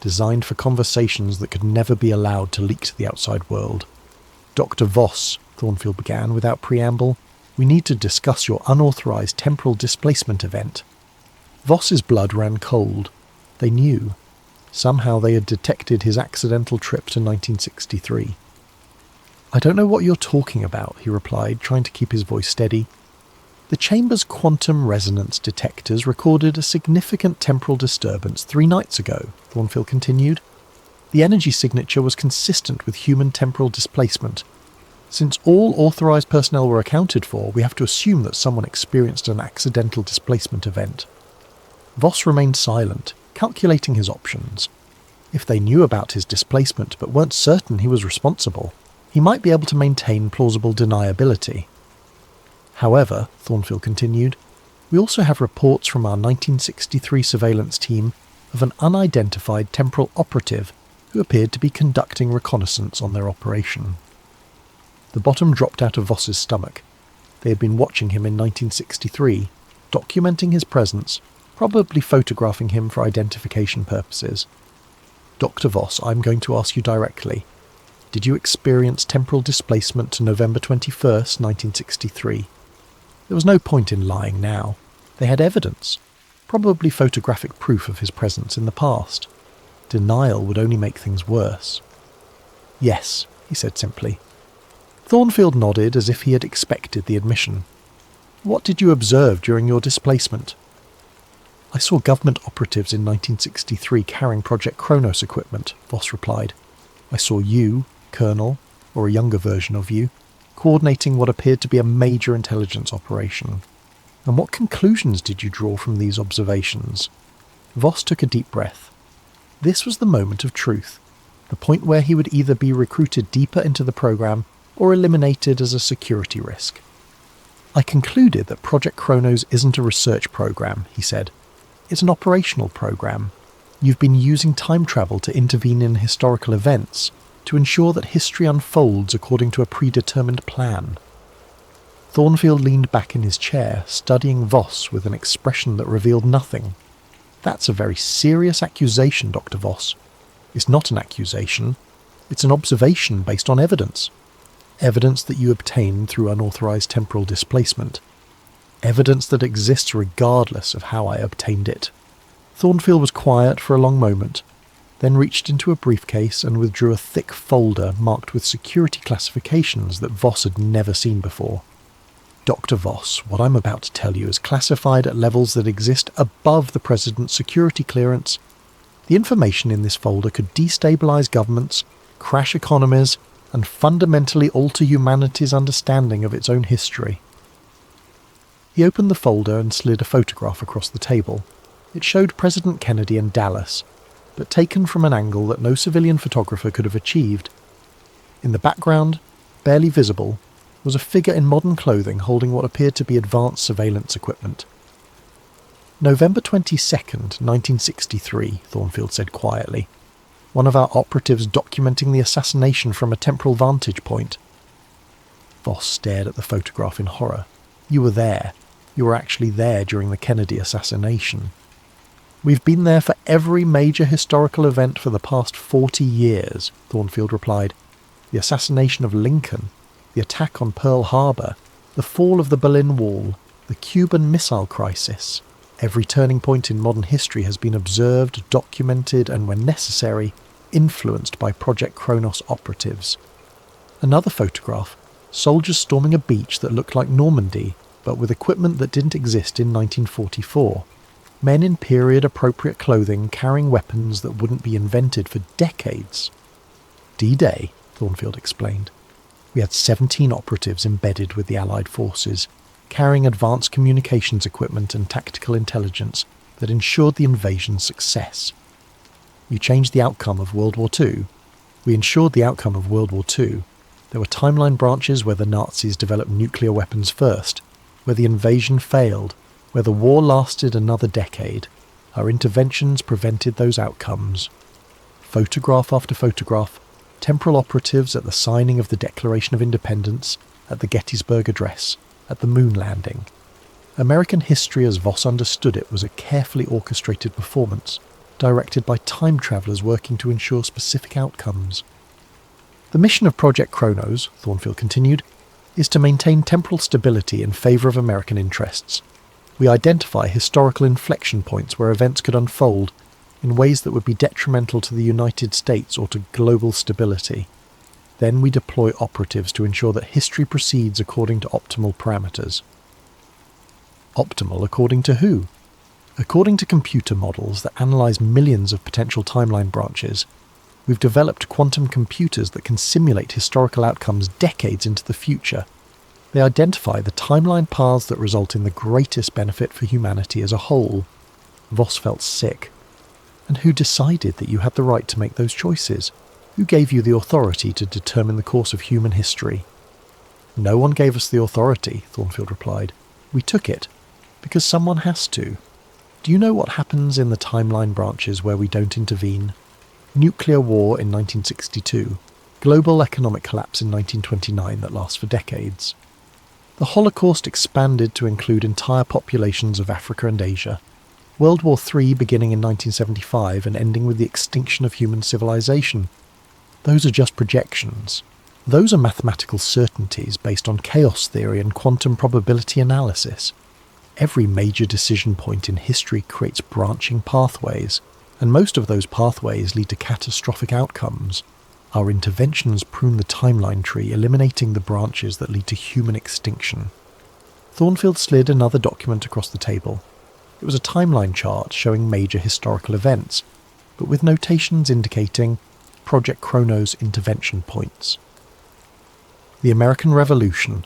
designed for conversations that could never be allowed to leak to the outside world. "Dr. Voss," Thornfield began without preamble, "we need to discuss your unauthorized temporal displacement event." Voss's blood ran cold. They knew. Somehow they had detected his accidental trip to 1963. "I don't know what you're talking about," he replied, trying to keep his voice steady. "The chamber's quantum resonance detectors recorded a significant temporal disturbance 3 nights ago," Thornfield continued. "The energy signature was consistent with human temporal displacement. Since all authorized personnel were accounted for, we have to assume that someone experienced an accidental displacement event." Voss remained silent, calculating his options. If they knew about his displacement but weren't certain he was responsible, he might be able to maintain plausible deniability. "However," Thornfield continued, "we also have reports from our 1963 surveillance team of an unidentified temporal operative who appeared to be conducting reconnaissance on their operation." The bottom dropped out of Voss's stomach. They had been watching him in 1963, documenting his presence, probably photographing him for identification purposes. "Dr. Voss, I'm going to ask you directly. Did you experience temporal displacement to November 21st, 1963? There was no point in lying now. They had evidence, probably photographic proof of his presence in the past. Denial would only make things worse. "Yes," he said simply. Thornfield nodded as if he had expected the admission. "What did you observe during your displacement?" "I saw government operatives in 1963 carrying Project Kronos equipment," Voss replied. "I saw you, Colonel, or a younger version of you, coordinating what appeared to be a major intelligence operation. And what conclusions did you draw from these observations?" Voss took a deep breath. This was the moment of truth, the point where he would either be recruited deeper into the program or eliminated as a security risk. "I concluded that Project Kronos isn't a research program," he said. "It's an operational program. You've been using time travel to intervene in historical events, to ensure that history unfolds according to a predetermined plan." Thornfield leaned back in his chair, studying Voss with an expression that revealed nothing. "That's a very serious accusation, Dr. Voss." "It's not an accusation. It's an observation based on evidence. Evidence that you obtained through unauthorized temporal displacement. Evidence that exists regardless of how I obtained it." Thornfield was quiet for a long moment. then reached into a briefcase and withdrew a thick folder marked with security classifications that Voss had never seen before. Dr. Voss, what I'm about to tell you is classified at levels that exist above the President's security clearance. The information in this folder could destabilise governments, crash economies, and fundamentally alter humanity's understanding of its own history. He opened the folder and slid a photograph across the table. It showed President Kennedy in Dallas, but taken from an angle that no civilian photographer could have achieved. In the background, barely visible, was a figure in modern clothing holding what appeared to be advanced surveillance equipment. November 22nd, 1963, Thornfield said quietly. One of our operatives documenting the assassination from a temporal vantage point. Voss stared at the photograph in horror. You were there. You were actually there during the Kennedy assassination. We've been there for every major historical event for the past 40 years, Thornfield replied. The assassination of Lincoln, the attack on Pearl Harbor, the fall of the Berlin Wall, the Cuban Missile Crisis. Every turning point in modern history has been observed, documented, and when necessary, influenced by Project Kronos operatives. Another photograph, soldiers storming a beach that looked like Normandy, but with equipment that didn't exist in 1944. Men in period-appropriate clothing carrying weapons that wouldn't be invented for decades. D-Day, Thornfield explained. We had 17 operatives embedded with the Allied forces, carrying advanced communications equipment and tactical intelligence that ensured the invasion's success. You changed the outcome of World War II. We ensured the outcome of World War II. There were timeline branches where the Nazis developed nuclear weapons first, where the invasion failed, where the war lasted another decade. Our interventions prevented those outcomes. Photograph after photograph, temporal operatives at the signing of the Declaration of Independence, at the Gettysburg Address, at the moon landing. American history as Voss understood it was a carefully orchestrated performance, directed by time travellers working to ensure specific outcomes. The mission of Project Kronos, Thornfield continued, is to maintain temporal stability in favour of American interests. We identify historical inflection points where events could unfold in ways that would be detrimental to the United States or to global stability. Then we deploy operatives to ensure that history proceeds according to optimal parameters. Optimal according to who? According to computer models that analyse millions of potential timeline branches, we've developed quantum computers that can simulate historical outcomes decades into the future. They identify the timeline paths that result in the greatest benefit for humanity as a whole. Voss felt sick. And who decided that you had the right to make those choices? Who gave you the authority to determine the course of human history? No one gave us the authority, Thornfield replied. We took it, because someone has to. Do you know what happens in the timeline branches where we don't intervene? Nuclear war in 1962, global economic collapse in 1929 that lasts for decades. The Holocaust expanded to include entire populations of Africa and Asia. World War III beginning in 1975 and ending with the extinction of human civilization. Those are just projections. Those are mathematical certainties based on chaos theory and quantum probability analysis. Every major decision point in history creates branching pathways, and most of those pathways lead to catastrophic outcomes. Our interventions prune the timeline tree, eliminating the branches that lead to human extinction. Thornfield slid another document across the table. It was a timeline chart showing major historical events, but with notations indicating Project Kronos intervention points. The American Revolution.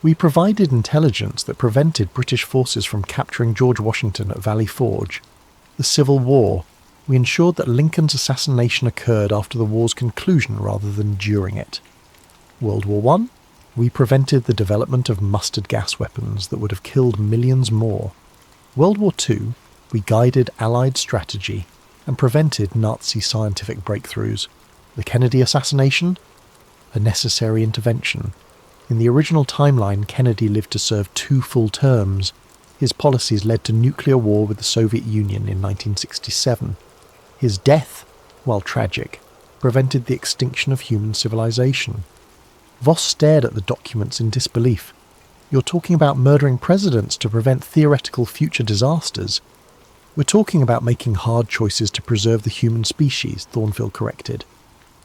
We provided intelligence that prevented British forces from capturing George Washington at Valley Forge. The Civil War. We ensured that Lincoln's assassination occurred after the war's conclusion rather than during it. World War I. We prevented the development of mustard gas weapons that would have killed millions more. World War II. We guided Allied strategy and prevented Nazi scientific breakthroughs. The Kennedy assassination? A necessary intervention. In the original timeline, Kennedy lived to serve 2 full terms. His policies led to nuclear war with the Soviet Union in 1967. His death, while tragic, prevented the extinction of human civilization. Voss stared at the documents in disbelief. You're talking about murdering presidents to prevent theoretical future disasters. We're talking about making hard choices to preserve the human species, Thornfield corrected.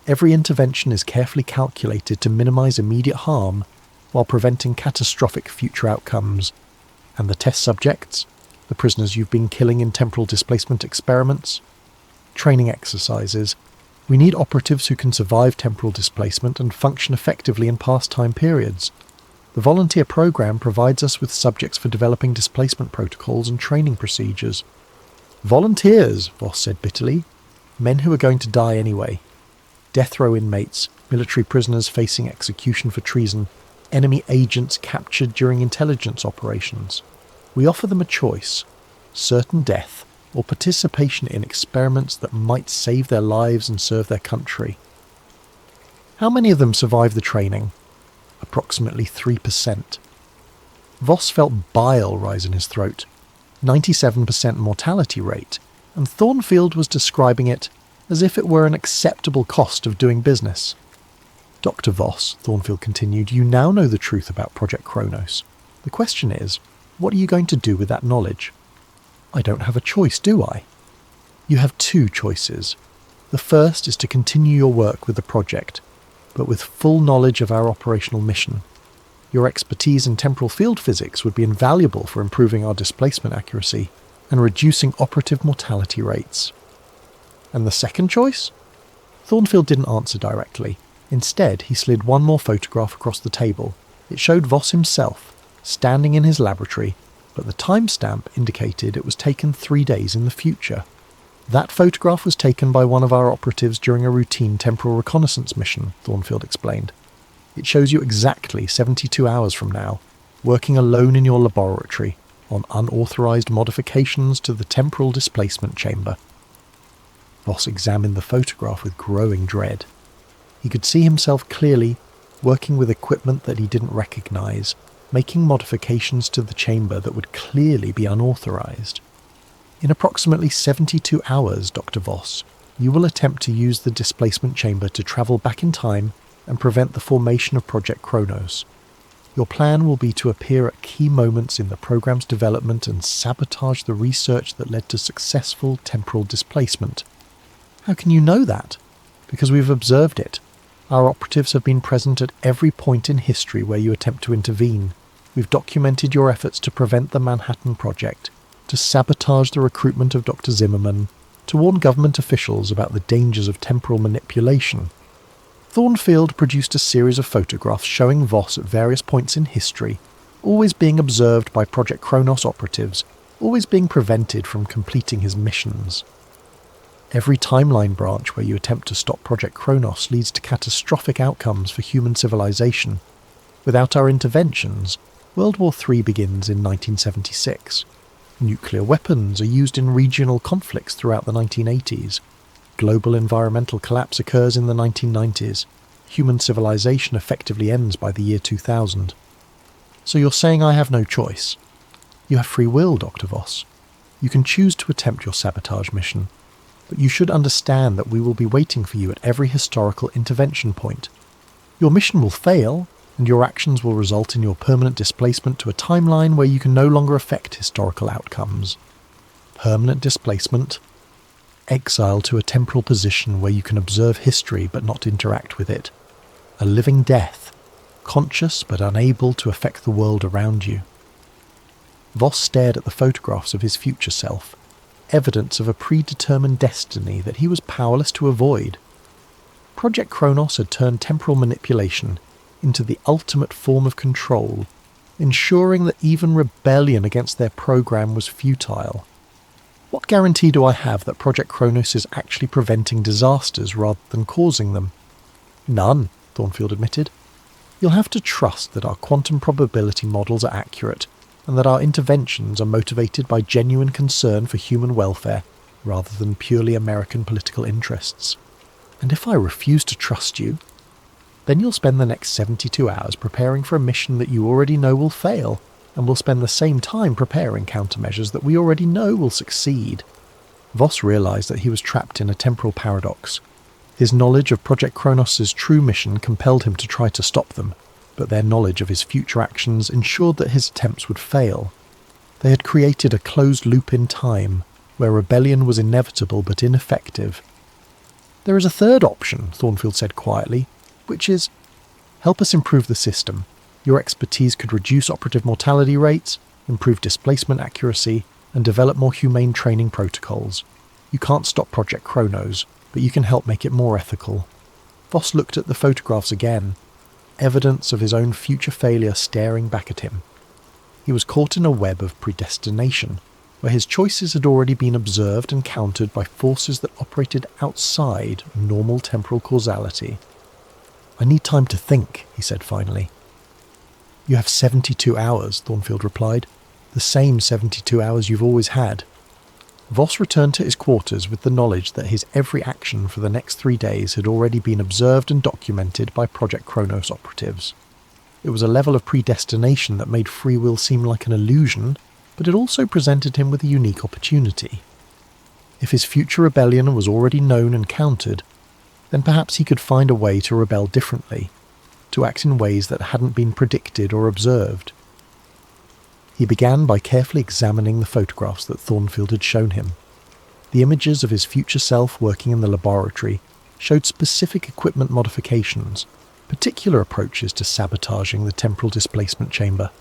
Every intervention is carefully calculated to minimise immediate harm while preventing catastrophic future outcomes. And the test subjects? The prisoners you've been killing in temporal displacement experiments? Training exercises. We need operatives who can survive temporal displacement and function effectively in past time periods. The volunteer program provides us with subjects for developing displacement protocols and training procedures. Volunteers, Voss said bitterly. Men who are going to die anyway. Death row inmates, military prisoners facing execution for treason, enemy agents captured during intelligence operations. We offer them a choice: certain death or participation in experiments that might save their lives and serve their country. How many of them survive the training? Approximately 3%. Voss felt bile rise in his throat. 97% mortality rate, and Thornfield was describing it as if it were an acceptable cost of doing business. Dr. Voss, Thornfield continued, you now know the truth about Project Kronos. The question is, what are you going to do with that knowledge? I don't have a choice, do I? You have two choices. The first is to continue your work with the project, but with full knowledge of our operational mission. Your expertise in temporal field physics would be invaluable for improving our displacement accuracy and reducing operative mortality rates. And the second choice? Thornfield didn't answer directly. Instead, he slid one more photograph across the table. It showed Voss himself, standing in his laboratory, but the timestamp indicated it was taken 3 days in the future. That photograph was taken by one of our operatives during a routine temporal reconnaissance mission, Thornfield explained. It shows you exactly 72 hours from now, working alone in your laboratory on unauthorized modifications to the temporal displacement chamber. Voss examined the photograph with growing dread. He could see himself clearly, working with equipment that he didn't recognize, making modifications to the chamber that would clearly be unauthorized. In approximately 72 hours, Dr. Voss, you will attempt to use the displacement chamber to travel back in time and prevent the formation of Project Kronos. Your plan will be to appear at key moments in the program's development and sabotage the research that led to successful temporal displacement. How can you know that? Because we've observed it. Our operatives have been present at every point in history where you attempt to intervene. We've documented your efforts to prevent the Manhattan Project, to sabotage the recruitment of Dr. Zimmerman, to warn government officials about the dangers of temporal manipulation. Thornfield produced a series of photographs showing Voss at various points in history, always being observed by Project Kronos operatives, always being prevented from completing his missions. Every timeline branch where you attempt to stop Project Kronos leads to catastrophic outcomes for human civilization. Without our interventions, World War III begins in 1976. Nuclear weapons are used in regional conflicts throughout the 1980s. Global environmental collapse occurs in the 1990s. Human civilization effectively ends by the year 2000. So you're saying I have no choice? You have free will, Dr. Voss. You can choose to attempt your sabotage mission, but you should understand that we will be waiting for you at every historical intervention point. Your mission will fail, and your actions will result in your permanent displacement to a timeline where you can no longer affect historical outcomes. Permanent displacement. Exile to a temporal position where you can observe history but not interact with it. A living death, conscious but unable to affect the world around you. Voss stared at the photographs of his future self, evidence of a predetermined destiny that he was powerless to avoid. Project Kronos had turned temporal manipulation into the ultimate form of control, ensuring that even rebellion against their program was futile. What guarantee do I have that Project Kronos is actually preventing disasters rather than causing them? None, Thornfield admitted. You'll have to trust that our quantum probability models are accurate, and that our interventions are motivated by genuine concern for human welfare, rather than purely American political interests. And if I refuse to trust you, then you'll spend the next 72 hours preparing for a mission that you already know will fail, and will spend the same time preparing countermeasures that we already know will succeed. Voss realized that he was trapped in a temporal paradox. His knowledge of Project Kronos' true mission compelled him to try to stop them, but their knowledge of his future actions ensured that his attempts would fail. They had created a closed loop in time, where rebellion was inevitable but ineffective. There is a third option, Thornfield said quietly, which is, help us improve the system. Your expertise could reduce operative mortality rates, improve displacement accuracy, and develop more humane training protocols. You can't stop Project Chronos, but you can help make it more ethical. Voss looked at the photographs again, evidence of his own future failure staring back at him. He was caught in a web of predestination, where his choices had already been observed and countered by forces that operated outside normal temporal causality. "I need time to think," he said finally. "You have 72 hours, Thornfield replied. "The same 72 hours you've always had." Voss returned to his quarters with the knowledge that his every action for the next 3 days had already been observed and documented by Project Chronos operatives. It was a level of predestination that made free will seem like an illusion, but it also presented him with a unique opportunity. If his future rebellion was already known and countered, then perhaps he could find a way to rebel differently, to act in ways that hadn't been predicted or observed. He began by carefully examining the photographs that Thornfield had shown him. The images of his future self working in the laboratory showed specific equipment modifications, particular approaches to sabotaging the temporal displacement chamber.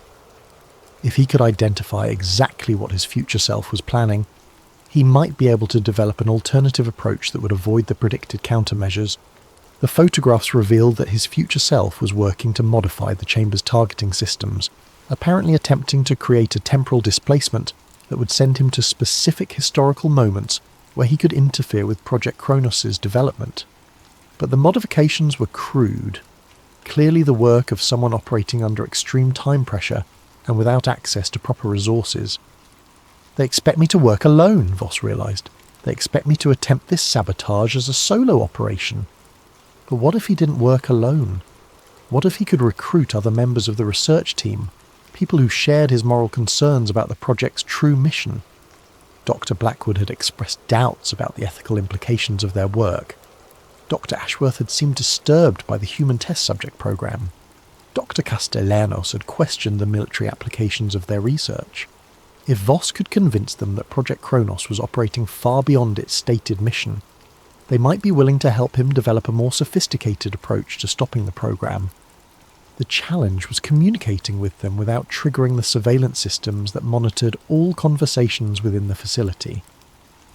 If he could identify exactly what his future self was planning, he might be able to develop an alternative approach that would avoid the predicted countermeasures. The photographs revealed that his future self was working to modify the chamber's targeting systems, apparently attempting to create a temporal displacement that would send him to specific historical moments where he could interfere with Project Chronos' development. But the modifications were crude, clearly the work of someone operating under extreme time pressure and without access to proper resources. They expect me to work alone, Voss realised. They expect me to attempt this sabotage as a solo operation. But what if he didn't work alone? What if he could recruit other members of the research team, people who shared his moral concerns about the project's true mission? Dr. Blackwood had expressed doubts about the ethical implications of their work. Dr. Ashworth had seemed disturbed by the human test subject program. Dr. Castellanos had questioned the military applications of their research. If Voss could convince them that Project Chronos was operating far beyond its stated mission, they might be willing to help him develop a more sophisticated approach to stopping the program. The challenge was communicating with them without triggering the surveillance systems that monitored all conversations within the facility.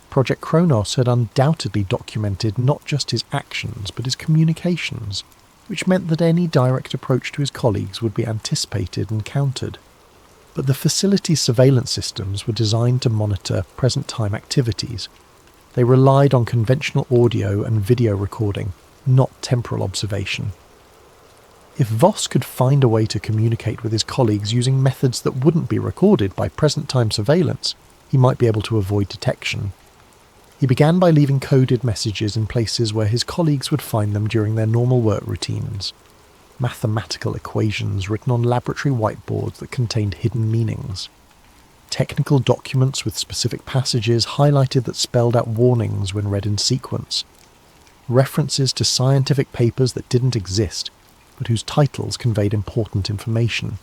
Project Chronos had undoubtedly documented not just his actions but his communications, which meant that any direct approach to his colleagues would be anticipated and countered. But the facility's surveillance systems were designed to monitor present-time activities. They relied on conventional audio and video recording, not temporal observation. If Voss could find a way to communicate with his colleagues using methods that wouldn't be recorded by present-time surveillance, he might be able to avoid detection. He began by leaving coded messages in places where his colleagues would find them during their normal work routines. Mathematical equations written on laboratory whiteboards that contained hidden meanings. Technical documents with specific passages highlighted that spelled out warnings when read in sequence. References to scientific papers that didn't exist, but whose titles conveyed important information.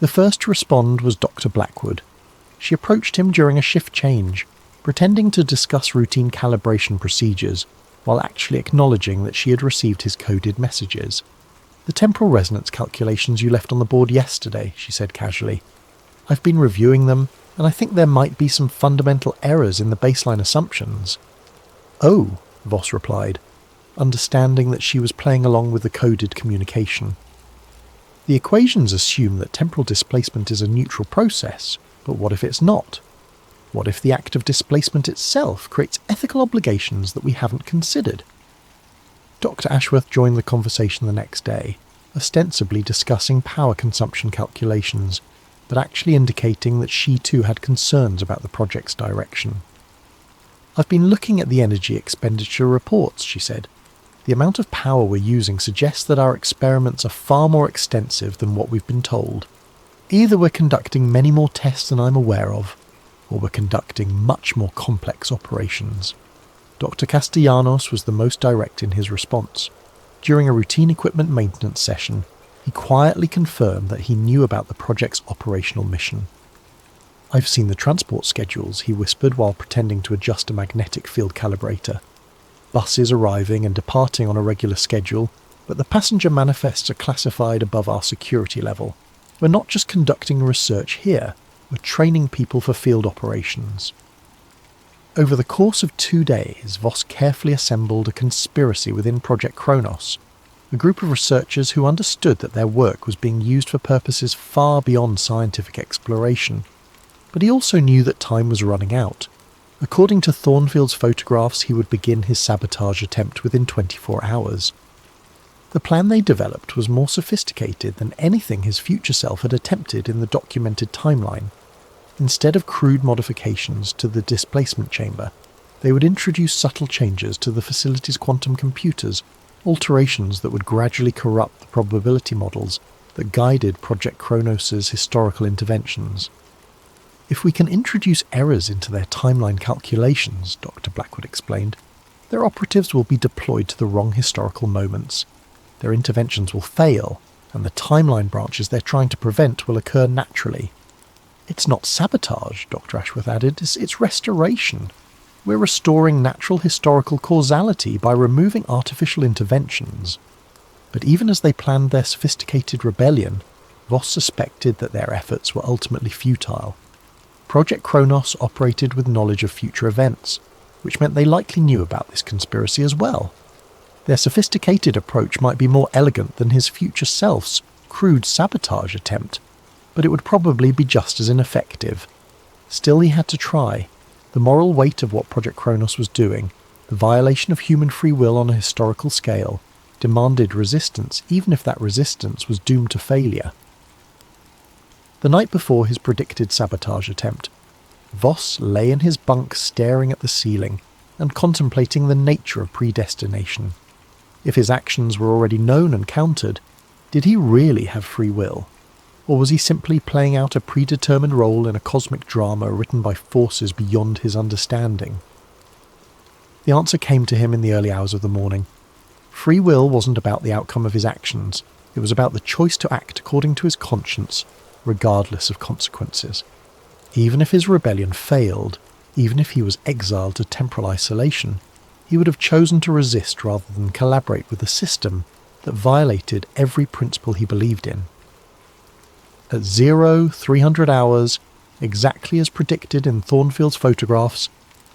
The first to respond was Dr. Blackwood. She approached him during a shift change, pretending to discuss routine calibration procedures, while actually acknowledging that she had received his coded messages. "The temporal resonance calculations you left on the board yesterday," she said casually. "I've been reviewing them, and I think there might be some fundamental errors in the baseline assumptions." "Oh," Voss replied, understanding that she was playing along with the coded communication. "The equations assume that temporal displacement is a neutral process, but what if it's not? What if the act of displacement itself creates ethical obligations that we haven't considered?" Dr. Ashworth joined the conversation the next day, ostensibly discussing power consumption calculations, but actually indicating that she too had concerns about the project's direction. "I've been looking at the energy expenditure reports," she said. "The amount of power we're using suggests that our experiments are far more extensive than what we've been told. Either we're conducting many more tests than I'm aware of, or we're conducting much more complex operations." Dr. Castellanos was the most direct in his response. During a routine equipment maintenance session, he quietly confirmed that he knew about the project's operational mission. "I've seen the transport schedules," he whispered while pretending to adjust a magnetic field calibrator. "Buses arriving and departing on a regular schedule, but the passenger manifests are classified above our security level. We're not just conducting research here, we're training people for field operations." Over the course of 2 days, Voss carefully assembled a conspiracy within Project Kronos, a group of researchers who understood that their work was being used for purposes far beyond scientific exploration. But he also knew that time was running out. According to Thornfield's photographs, he would begin his sabotage attempt within 24 hours. The plan they developed was more sophisticated than anything his future self had attempted in the documented timeline. Instead of crude modifications to the displacement chamber, they would introduce subtle changes to the facility's quantum computers, alterations that would gradually corrupt the probability models that guided Project Kronos' historical interventions. "If we can introduce errors into their timeline calculations," Dr. Blackwood explained, "their operatives will be deployed to the wrong historical moments. Their interventions will fail, and the timeline branches they're trying to prevent will occur naturally." "It's not sabotage," Dr. Ashworth added, it's restoration. We're restoring natural historical causality by removing artificial interventions." But even as they planned their sophisticated rebellion, Voss suspected that their efforts were ultimately futile. Project Kronos operated with knowledge of future events, which meant they likely knew about this conspiracy as well. Their sophisticated approach might be more elegant than his future self's crude sabotage attempt, but it would probably be just as ineffective. Still, he had to try. The moral weight of what Project Kronos was doing, the violation of human free will on a historical scale, demanded resistance, even if that resistance was doomed to failure. The night before his predicted sabotage attempt, Voss lay in his bunk staring at the ceiling and contemplating the nature of predestination. If his actions were already known and countered, did he really have free will? Or was he simply playing out a predetermined role in a cosmic drama written by forces beyond his understanding? The answer came to him in the early hours of the morning. Free will wasn't about the outcome of his actions, it was about the choice to act according to his conscience, regardless of consequences. Even if his rebellion failed, even if he was exiled to temporal isolation, he would have chosen to resist rather than collaborate with a system that violated every principle he believed in. At 0300 hours, exactly as predicted in Thornfield's photographs,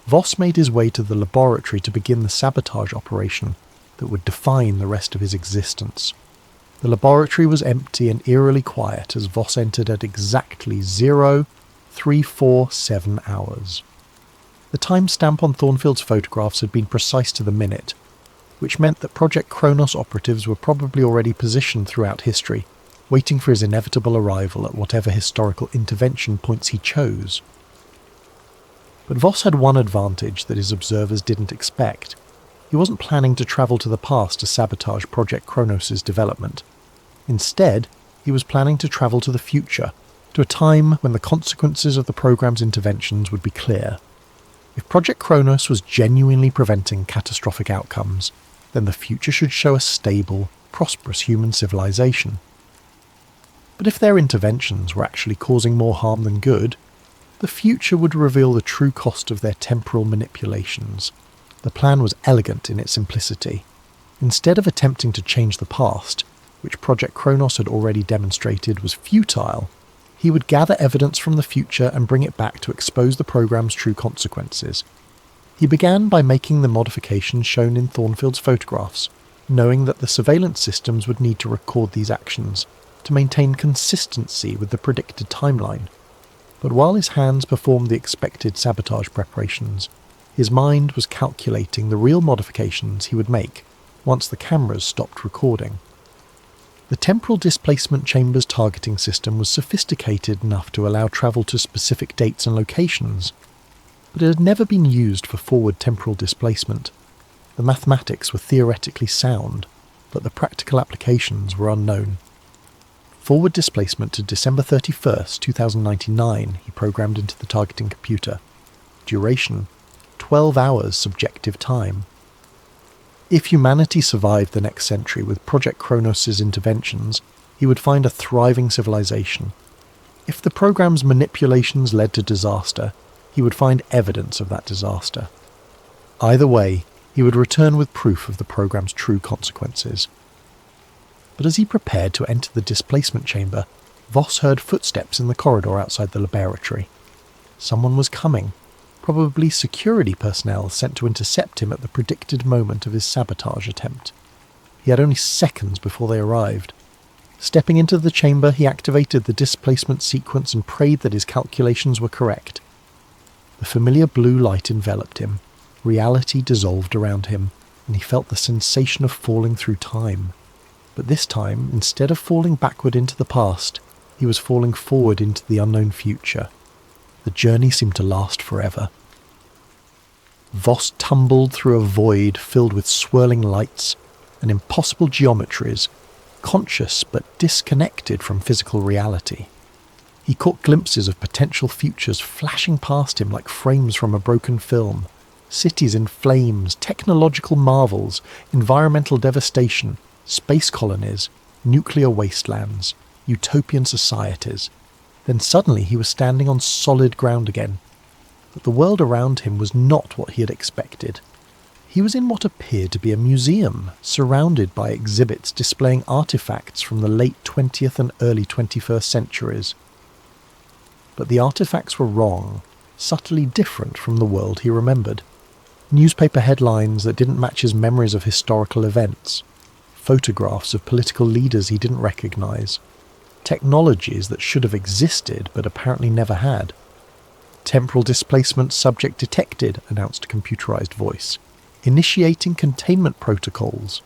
Voss made his way to the laboratory to begin the sabotage operation that would define the rest of his existence. The laboratory was empty and eerily quiet as Voss entered at exactly 0347 hours. The timestamp on Thornfield's photographs had been precise to the minute, which meant that Project Kronos operatives were probably already positioned throughout history, waiting for his inevitable arrival at whatever historical intervention points he chose. But Voss had one advantage that his observers didn't expect. He wasn't planning to travel to the past to sabotage Project Kronos' development. Instead, he was planning to travel to the future, to a time when the consequences of the program's interventions would be clear. If Project Kronos was genuinely preventing catastrophic outcomes, then the future should show a stable, prosperous human civilization. But if their interventions were actually causing more harm than good, the future would reveal the true cost of their temporal manipulations. The plan was elegant in its simplicity. Instead of attempting to change the past, which Project Kronos had already demonstrated was futile, he would gather evidence from the future and bring it back to expose the program's true consequences. He began by making the modifications shown in Thornfield's photographs, knowing that the surveillance systems would need to record these actions to maintain consistency with the predicted timeline. But while his hands performed the expected sabotage preparations, his mind was calculating the real modifications he would make once the cameras stopped recording. The temporal displacement chamber's targeting system was sophisticated enough to allow travel to specific dates and locations, but it had never been used for forward temporal displacement. The mathematics were theoretically sound, but the practical applications were unknown. Forward displacement to December 31st, 2099, he programmed into the targeting computer. Duration, 12 hours subjective time. If humanity survived the next century with Project Kronos' interventions, he would find a thriving civilization. If the program's manipulations led to disaster, he would find evidence of that disaster. Either way, he would return with proof of the program's true consequences. But as he prepared to enter the displacement chamber, Voss heard footsteps in the corridor outside the laboratory. Someone was coming, probably security personnel sent to intercept him at the predicted moment of his sabotage attempt. He had only seconds before they arrived. Stepping into the chamber, he activated the displacement sequence and prayed that his calculations were correct. The familiar blue light enveloped him. Reality dissolved around him, and he felt the sensation of falling through time. But this time, instead of falling backward into the past, he was falling forward into the unknown future. The journey seemed to last forever. Voss tumbled through a void filled with swirling lights and impossible geometries, conscious but disconnected from physical reality. He caught glimpses of potential futures flashing past him like frames from a broken film. Cities in flames, technological marvels, environmental devastation, space colonies, nuclear wastelands, utopian societies. Then suddenly he was standing on solid ground again. But the world around him was not what he had expected. He was in what appeared to be a museum, surrounded by exhibits displaying artifacts from the late 20th and early 21st centuries. But the artifacts were wrong, subtly different from the world he remembered. Newspaper headlines that didn't match his memories of historical events, photographs of political leaders he didn't recognize, technologies that should have existed but apparently never had. Temporal displacement subject detected, announced a computerized voice. Initiating containment protocols.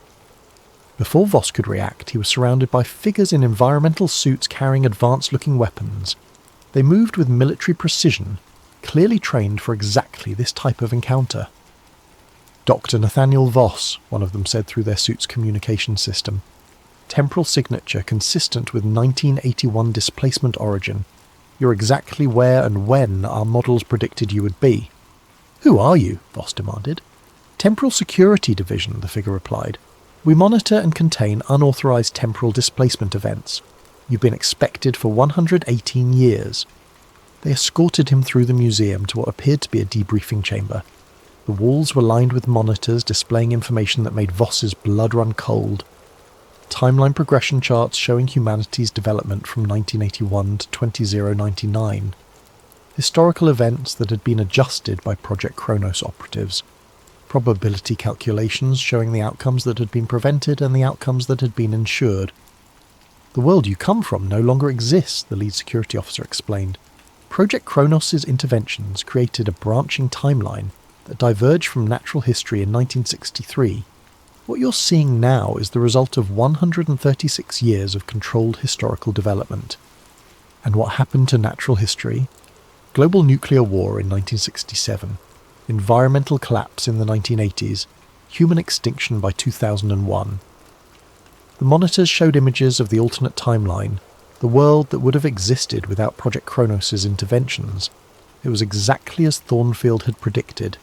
Before Voss could react, he was surrounded by figures in environmental suits carrying advanced-looking weapons. They moved with military precision, clearly trained for exactly this type of encounter. Dr. Nathaniel Voss, one of them said through their suit's communication system. Temporal signature consistent with 1981 displacement origin. You're exactly where and when our models predicted you would be. Who are you? Voss demanded. Temporal Security Division, the figure replied. We monitor and contain unauthorized temporal displacement events. You've been expected for 118 years. They escorted him through the museum to what appeared to be a debriefing chamber. The walls were lined with monitors displaying information that made Voss's blood run cold. Timeline progression charts showing humanity's development from 1981 to 2099. Historical events that had been adjusted by Project Kronos operatives. Probability calculations showing the outcomes that had been prevented and the outcomes that had been ensured. The world you come from no longer exists, the lead security officer explained. Project Kronos' interventions created a branching timeline that diverged from natural history in 1963. What you're seeing now is the result of 136 years of controlled historical development. And what happened to natural history? Global nuclear war in 1967. Environmental collapse in the 1980s, human extinction by 2001. The monitors showed images of the alternate timeline, the world that would have existed without Project Kronos' interventions. It was exactly as Thornfield had predicted.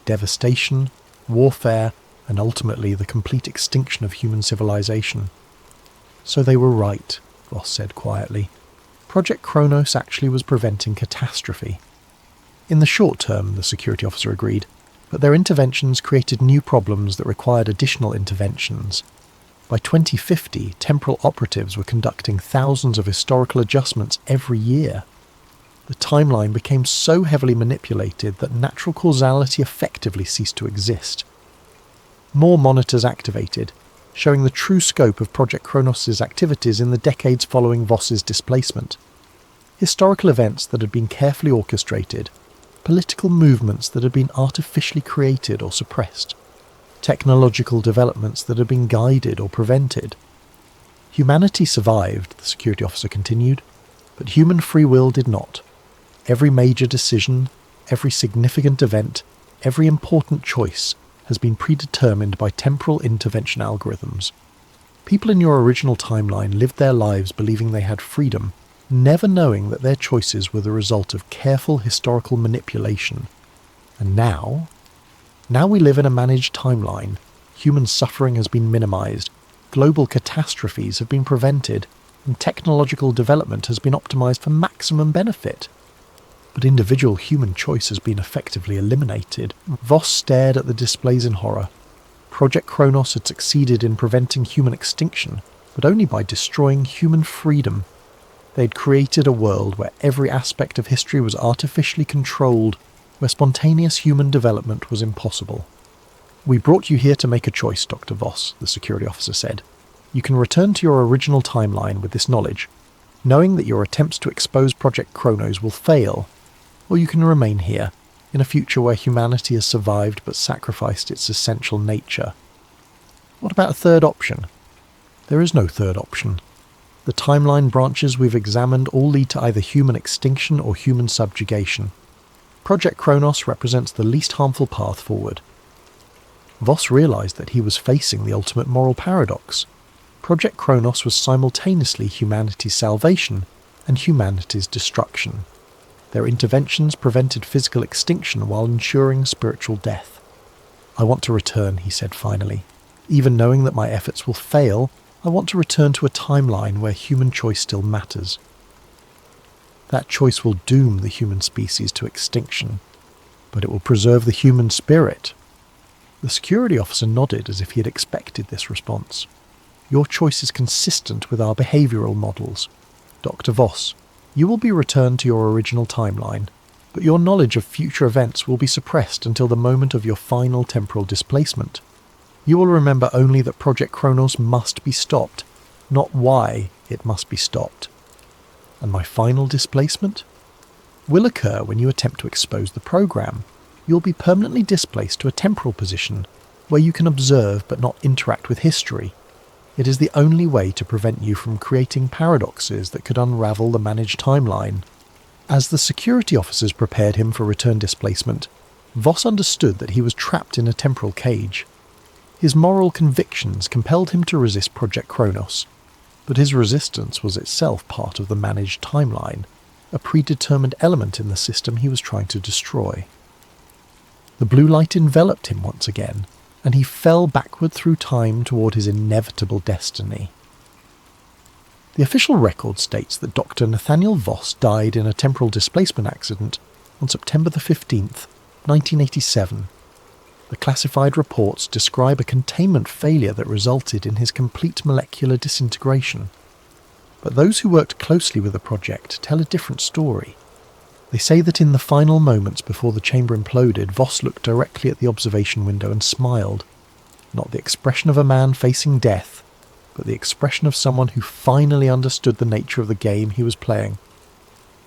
Devastation, warfare, and ultimately the complete extinction of human civilization. So they were right, Voss said quietly. Project Kronos actually was preventing catastrophe. In the short term, the security officer agreed, but their interventions created new problems that required additional interventions. By 2050, temporal operatives were conducting thousands of historical adjustments every year. The timeline became so heavily manipulated that natural causality effectively ceased to exist. More monitors activated, showing the true scope of Project Kronos' activities in the decades following Voss's displacement. Historical events that had been carefully orchestrated, political movements that had been artificially created or suppressed, technological developments that had been guided or prevented. Humanity survived, the security officer continued, but human free will did not. Every major decision, every significant event, every important choice has been predetermined by temporal intervention algorithms. People in your original timeline lived their lives believing they had freedom, never knowing that their choices were the result of careful historical manipulation. And now we live in a managed timeline. Human suffering has been minimized, global catastrophes have been prevented, and technological development has been optimized for maximum benefit. But individual human choice has been effectively eliminated. Voss stared at the displays in horror. Project Kronos had succeeded in preventing human extinction, but only by destroying human freedom. They had created a world where every aspect of history was artificially controlled, where spontaneous human development was impossible. "We brought you here to make a choice, Dr. Voss," the security officer said. "You can return to your original timeline with this knowledge, knowing that your attempts to expose Project Kronos will fail, or you can remain here, in a future where humanity has survived but sacrificed its essential nature." What about a third option? There is no third option. The timeline branches we've examined all lead to either human extinction or human subjugation. Project Kronos represents the least harmful path forward. Voss realised that he was facing the ultimate moral paradox. Project Kronos was simultaneously humanity's salvation and humanity's destruction. Their interventions prevented physical extinction while ensuring spiritual death. "I want to return," he said finally. "Even knowing that my efforts will fail, I want to return to a timeline where human choice still matters. That choice will doom the human species to extinction, but it will preserve the human spirit." The security officer nodded as if he had expected this response. "Your choice is consistent with our behavioural models. Dr. Voss, you will be returned to your original timeline, but your knowledge of future events will be suppressed until the moment of your final temporal displacement. You will remember only that Project Kronos must be stopped, not why it must be stopped. And my final displacement will occur when you attempt to expose the program. You'll be permanently displaced to a temporal position where you can observe but not interact with history. It is the only way to prevent you from creating paradoxes that could unravel the managed timeline." As the security officers prepared him for return displacement, Voss understood that he was trapped in a temporal cage. His moral convictions compelled him to resist Project Kronos, but his resistance was itself part of the managed timeline, a predetermined element in the system he was trying to destroy. The blue light enveloped him once again, and he fell backward through time toward his inevitable destiny. The official record states that Dr. Nathaniel Voss died in a temporal displacement accident on September the 15th, 1987. The classified reports describe a containment failure that resulted in his complete molecular disintegration. But those who worked closely with the project tell a different story. They say that in the final moments before the chamber imploded, Voss looked directly at the observation window and smiled. Not the expression of a man facing death, but the expression of someone who finally understood the nature of the game he was playing.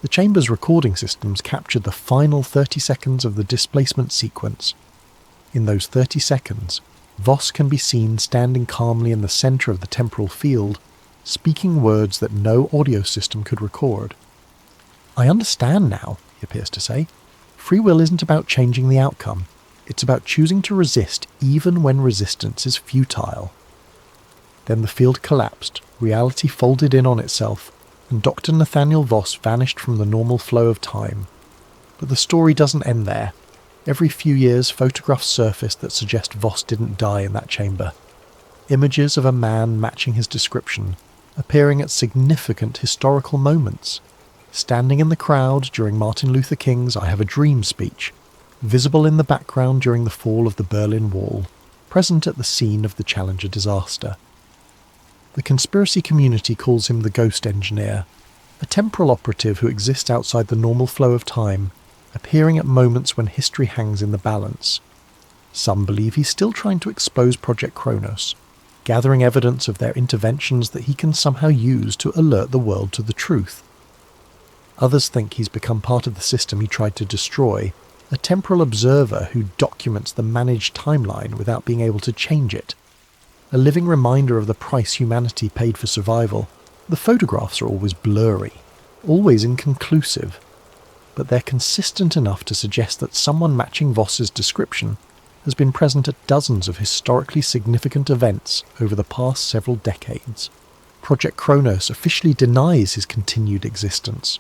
The chamber's recording systems captured the final 30 seconds of the displacement sequence. In those 30 seconds, Voss can be seen standing calmly in the centre of the temporal field, speaking words that no audio system could record. "I understand now," he appears to say. "Free will isn't about changing the outcome. It's about choosing to resist even when resistance is futile." Then the field collapsed, reality folded in on itself, and Dr. Nathaniel Voss vanished from the normal flow of time. But the story doesn't end there. Every few years, photographs surface that suggest Voss didn't die in that chamber. Images of a man matching his description, appearing at significant historical moments. Standing in the crowd during Martin Luther King's "I Have a Dream" speech, visible in the background during the fall of the Berlin Wall, present at the scene of the Challenger disaster. The conspiracy community calls him the Ghost Engineer, a temporal operative who exists outside the normal flow of time, appearing at moments when history hangs in the balance. Some believe he's still trying to expose Project Kronos, gathering evidence of their interventions that he can somehow use to alert the world to the truth. Others think he's become part of the system he tried to destroy, a temporal observer who documents the managed timeline without being able to change it. A living reminder of the price humanity paid for survival. The photographs are always blurry, always inconclusive, but they're consistent enough to suggest that someone matching Voss's description has been present at dozens of historically significant events over the past several decades. Project Kronos officially denies his continued existence.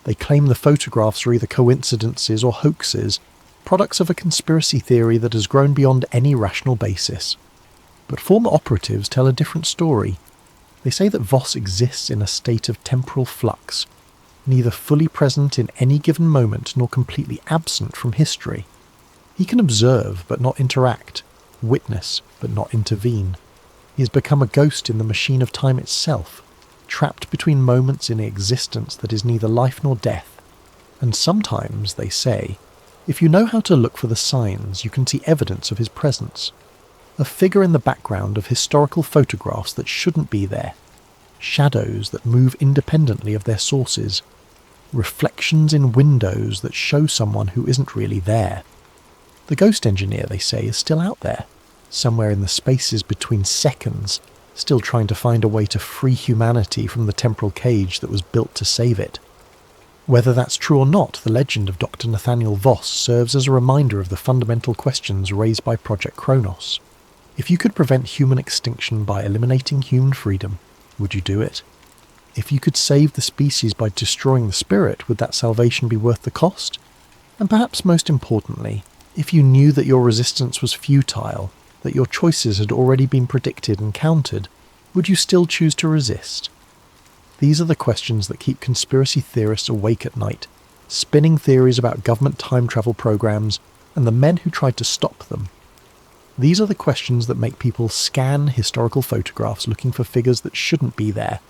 They claim the photographs are either coincidences or hoaxes, products of a conspiracy theory that has grown beyond any rational basis. But former operatives tell a different story. They say that Voss exists in a state of temporal flux, neither fully present in any given moment nor completely absent from history. He can observe but not interact, witness but not intervene. He has become a ghost in the machine of time itself, trapped between moments in existence that is neither life nor death. And sometimes, they say, if you know how to look for the signs, you can see evidence of his presence. A figure in the background of historical photographs that shouldn't be there. Shadows that move independently of their sources. Reflections in windows that show someone who isn't really there. The ghost engineer, they say, is still out there, somewhere in the spaces between seconds, still trying to find a way to free humanity from the temporal cage that was built to save it. Whether that's true or not, the legend of Dr. Nathaniel Voss serves as a reminder of the fundamental questions raised by Project Kronos. If you could prevent human extinction by eliminating human freedom, would you do it? If you could save the species by destroying the spirit, would that salvation be worth the cost? And perhaps most importantly, if you knew that your resistance was futile, that your choices had already been predicted and counted, would you still choose to resist? These are the questions that keep conspiracy theorists awake at night, spinning theories about government time travel programs and the men who tried to stop them. These are the questions that make people scan historical photographs looking for figures that shouldn't be there,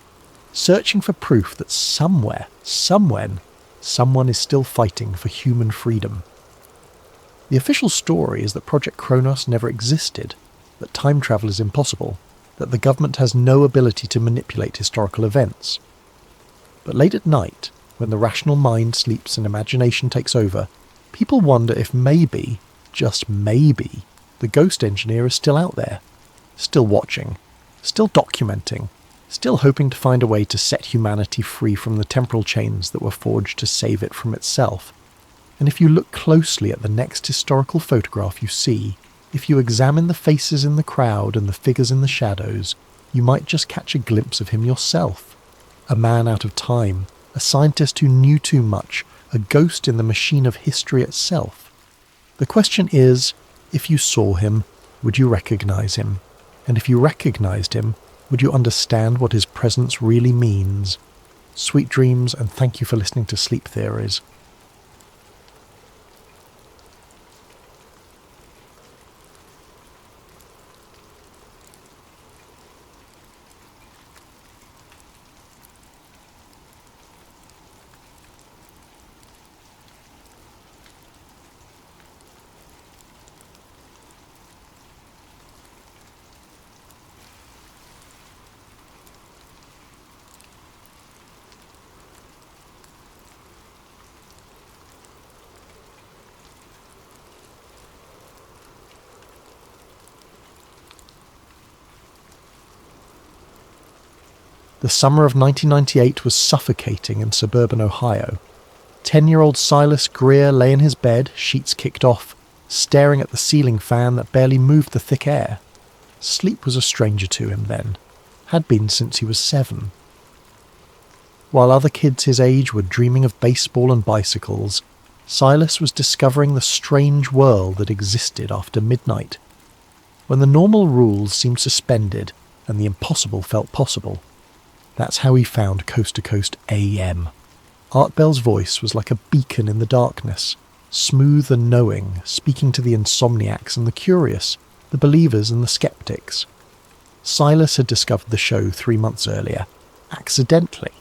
searching for proof that somewhere, somewhen, someone is still fighting for human freedom. The official story is that Project Kronos never existed, that time travel is impossible, that the government has no ability to manipulate historical events. But late at night, when the rational mind sleeps and imagination takes over, people wonder if maybe, just maybe, the ghost engineer is still out there, still watching, still documenting, still hoping to find a way to set humanity free from the temporal chains that were forged to save it from itself. And if you look closely at the next historical photograph you see, if you examine the faces in the crowd and the figures in the shadows, you might just catch a glimpse of him yourself. A man out of time, a scientist who knew too much, a ghost in the machine of history itself. The question is, if you saw him, would you recognize him? And if you recognized him, would you understand what his presence really means? Sweet dreams, and thank you for listening to Sleep Theories. The summer of 1998 was suffocating in suburban Ohio. 10-year-old Silas Greer lay in his bed, sheets kicked off, staring at the ceiling fan that barely moved the thick air. Sleep was a stranger to him then, had been since he was 7. While other kids his age were dreaming of baseball and bicycles, Silas was discovering the strange world that existed after midnight, when the normal rules seemed suspended and the impossible felt possible. That's how he found Coast to Coast AM. Art Bell's voice was like a beacon in the darkness, smooth and knowing, speaking to the insomniacs and the curious, the believers and the skeptics. Silas had discovered the show 3 months earlier, accidentally,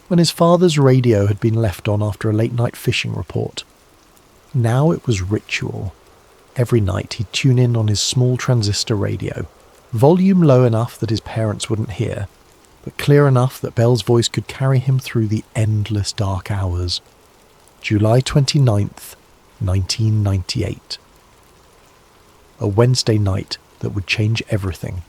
when his father's radio had been left on after a late-night fishing report. Now it was ritual. Every night he'd tune in on his small transistor radio, volume low enough that his parents wouldn't hear, but clear enough that Bell's voice could carry him through the endless dark hours. July 29th, 1998. A Wednesday night that would change everything.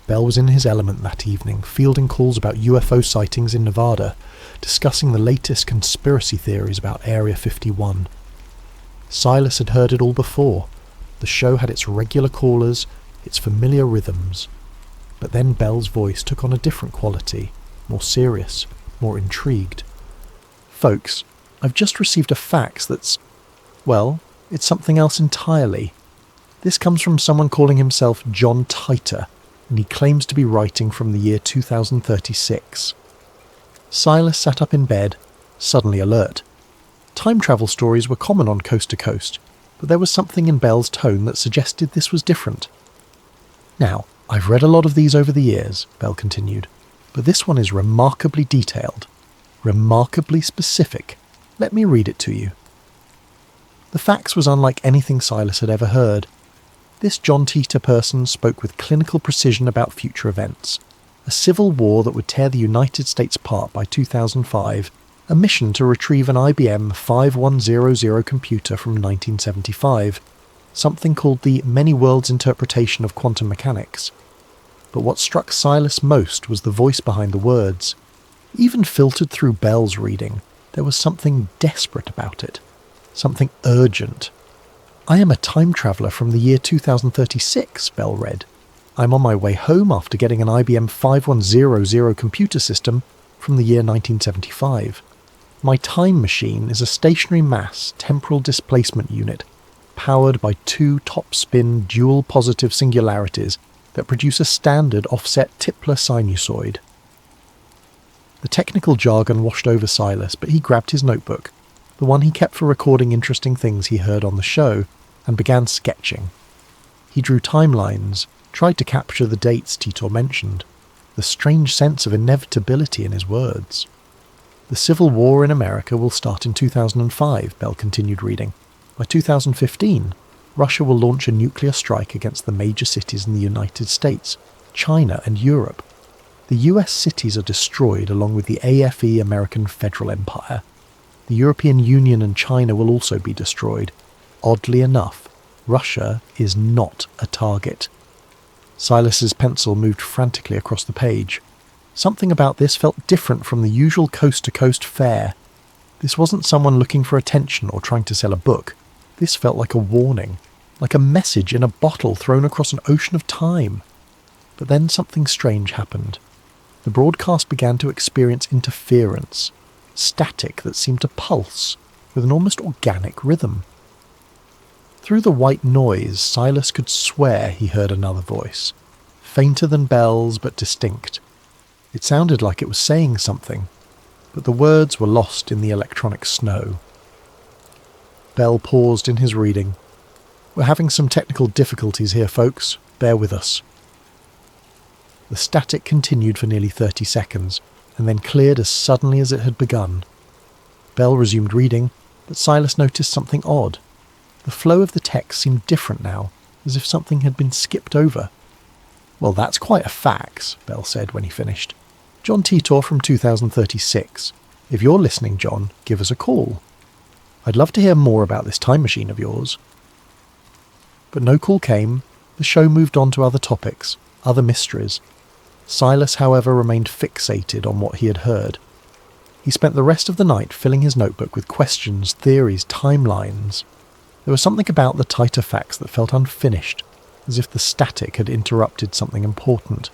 Bell was in his element that evening, fielding calls about UFO sightings in Nevada, discussing the latest conspiracy theories about Area 51. Silas had heard it all before. The show had its regular callers, its familiar rhythms. But then Bell's voice took on a different quality, more serious, more intrigued. Folks, I've just received a fax that's, well, it's something else entirely. This comes from someone calling himself John Titer, and he claims to be writing from the year 2036. Silas sat up in bed, suddenly alert. Time travel stories were common on Coast to Coast, but there was something in Bell's tone that suggested this was different. Now, I've read a lot of these over the years, Bell continued, but this one is remarkably detailed, remarkably specific. Let me read it to you. The fax was unlike anything Silas had ever heard. This John Titor person spoke with clinical precision about future events. A civil war that would tear the United States apart by 2005, a mission to retrieve an IBM 5100 computer from 1975, something called the Many Worlds Interpretation of Quantum Mechanics. But what struck Silas most was the voice behind the words. Even filtered through Bell's reading, there was something desperate about it. Something urgent. I am a time traveller from the year 2036, Bell read. I'm on my way home after getting an IBM 5100 computer system from the year 1975. My time machine is a stationary mass temporal displacement unit powered by two top-spin dual positive singularities that produce a standard offset Tipler sinusoid. The technical jargon washed over Silas, but he grabbed his notebook, the one he kept for recording interesting things he heard on the show, and began sketching. He drew timelines, tried to capture the dates Titor mentioned, the strange sense of inevitability in his words. The Civil War in America will start in 2005, Bell continued reading. By 2015, Russia will launch a nuclear strike against the major cities in the United States, China and Europe. The US cities are destroyed along with the AFE American Federal Empire. The European Union and China will also be destroyed. Oddly enough, Russia is not a target. Silas's pencil moved frantically across the page. Something about this felt different from the usual coast-to-coast fare. This wasn't someone looking for attention or trying to sell a book. This felt like a warning, like a message in a bottle thrown across an ocean of time. But then something strange happened. The broadcast began to experience interference, static that seemed to pulse with an almost organic rhythm. Through the white noise, Silas could swear he heard another voice, fainter than Bell's but distinct. It sounded like it was saying something, but the words were lost in the electronic snow. Bell paused in his reading. We're having some technical difficulties here, folks. Bear with us. The static continued for nearly 30 seconds, and then cleared as suddenly as it had begun. Bell resumed reading, but Silas noticed something odd. The flow of the text seemed different now, as if something had been skipped over. Well, that's quite a fax, Bell said when he finished. John Titor from 2036. If you're listening, John, give us a call. I'd love to hear more about this time machine of yours. But no call came. The show moved on to other topics, other mysteries. Silas, however, remained fixated on what he had heard. He spent the rest of the night filling his notebook with questions, theories, timelines. There was something about the tighter facts that felt unfinished, as if the static had interrupted something important.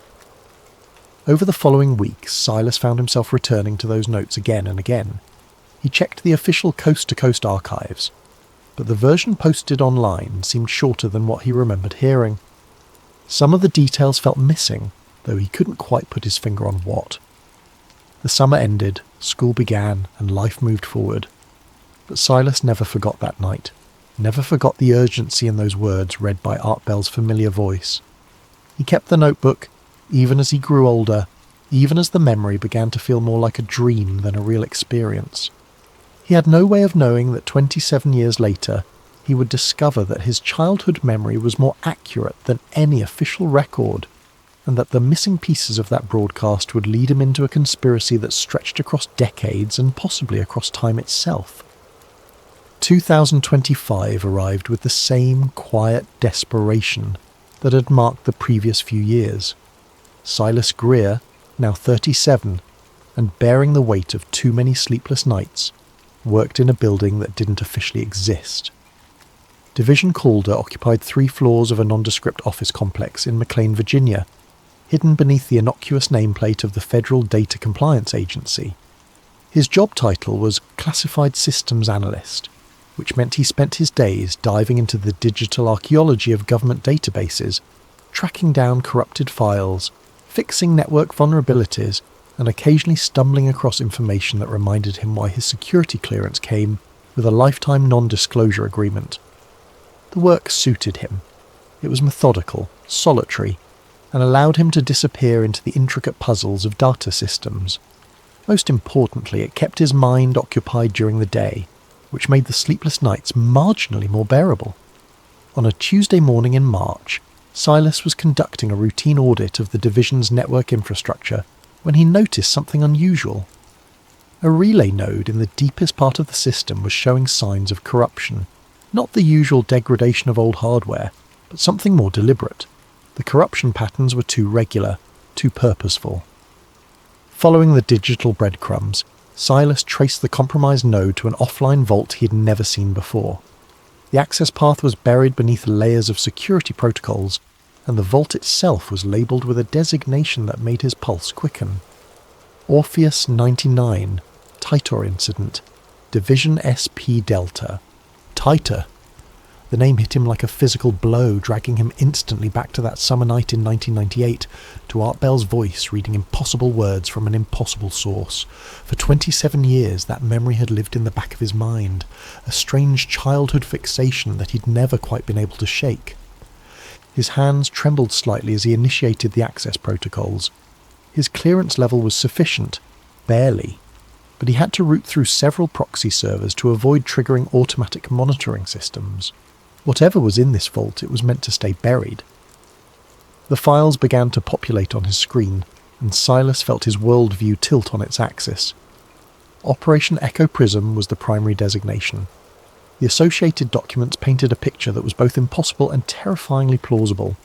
Over the following weeks, Silas found himself returning to those notes again and again. He checked the official coast-to-coast archives, but the version posted online seemed shorter than what he remembered hearing. Some of the details felt missing, though he couldn't quite put his finger on what. The summer ended, school began, and life moved forward. But Silas never forgot that night, never forgot the urgency in those words read by Art Bell's familiar voice. He kept the notebook, even as he grew older, even as the memory began to feel more like a dream than a real experience. He had no way of knowing that 27 years later, he would discover that his childhood memory was more accurate than any official record, and that the missing pieces of that broadcast would lead him into a conspiracy that stretched across decades and possibly across time itself. 2025 arrived with the same quiet desperation that had marked the previous few years. Silas Greer, now 37, and bearing the weight of too many sleepless nights, worked in a building that didn't officially exist. Division Calder occupied 3 floors of a nondescript office complex in McLean, Virginia, hidden beneath the innocuous nameplate of the Federal Data Compliance Agency. His job title was Classified Systems Analyst, which meant he spent his days diving into the digital archaeology of government databases, tracking down corrupted files, fixing network vulnerabilities, and occasionally stumbling across information that reminded him why his security clearance came with a lifetime non-disclosure agreement. The work suited him. It was methodical, solitary, and allowed him to disappear into the intricate puzzles of data systems. Most importantly, it kept his mind occupied during the day, which made the sleepless nights marginally more bearable. On a Tuesday morning in March, Silas was conducting a routine audit of the division's network infrastructure when he noticed something unusual. A relay node in the deepest part of the system was showing signs of corruption, not the usual degradation of old hardware, but something more deliberate. The corruption patterns were too regular, too purposeful. Following the digital breadcrumbs, Silas traced the compromised node to an offline vault he had never seen before. The access path was buried beneath layers of security protocols, and the vault itself was labelled with a designation that made his pulse quicken. Orpheus 99, Titor Incident, Division SP Delta. Titor. The name hit him like a physical blow, dragging him instantly back to that summer night in 1998, to Art Bell's voice reading impossible words from an impossible source. For 27 years that memory had lived in the back of his mind, a strange childhood fixation that he'd never quite been able to shake. His hands trembled slightly as he initiated the access protocols. His clearance level was sufficient, barely, but he had to route through several proxy servers to avoid triggering automatic monitoring systems. Whatever was in this vault, it was meant to stay buried. The files began to populate on his screen, and Silas felt his worldview tilt on its axis. Operation Echo Prism was the primary designation. The associated documents painted a picture that was both impossible and terrifyingly plausible.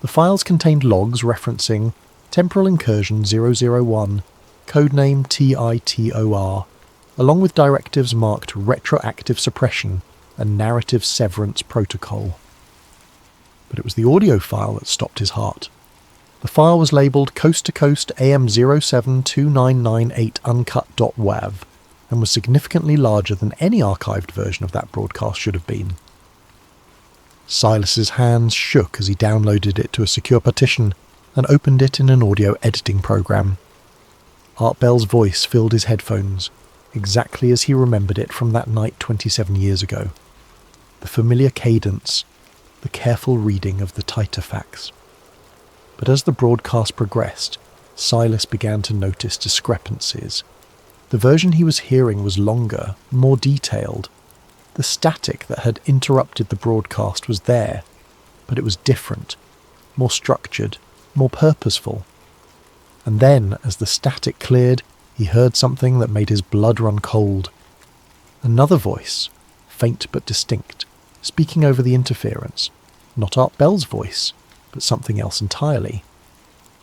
The files contained logs referencing Temporal Incursion 001, codename TITOR, along with directives marked Retroactive Suppression and Narrative Severance Protocol. But it was the audio file that stopped his heart. The file was labelled Coast to Coast AM072998 uncut.wav and was significantly larger than any archived version of that broadcast should have been. Silas's hands shook as he downloaded it to a secure partition and opened it in an audio editing program. Art Bell's voice filled his headphones, exactly as he remembered it from that night 27 years ago. The familiar cadence, the careful reading of the tighter facts. But as the broadcast progressed, Silas began to notice discrepancies. The version he was hearing was longer, more detailed. The static that had interrupted the broadcast was there, but it was different, more structured, more purposeful. And then, as the static cleared, he heard something that made his blood run cold. Another voice, faint but distinct, speaking over the interference. Not Art Bell's voice, but something else entirely.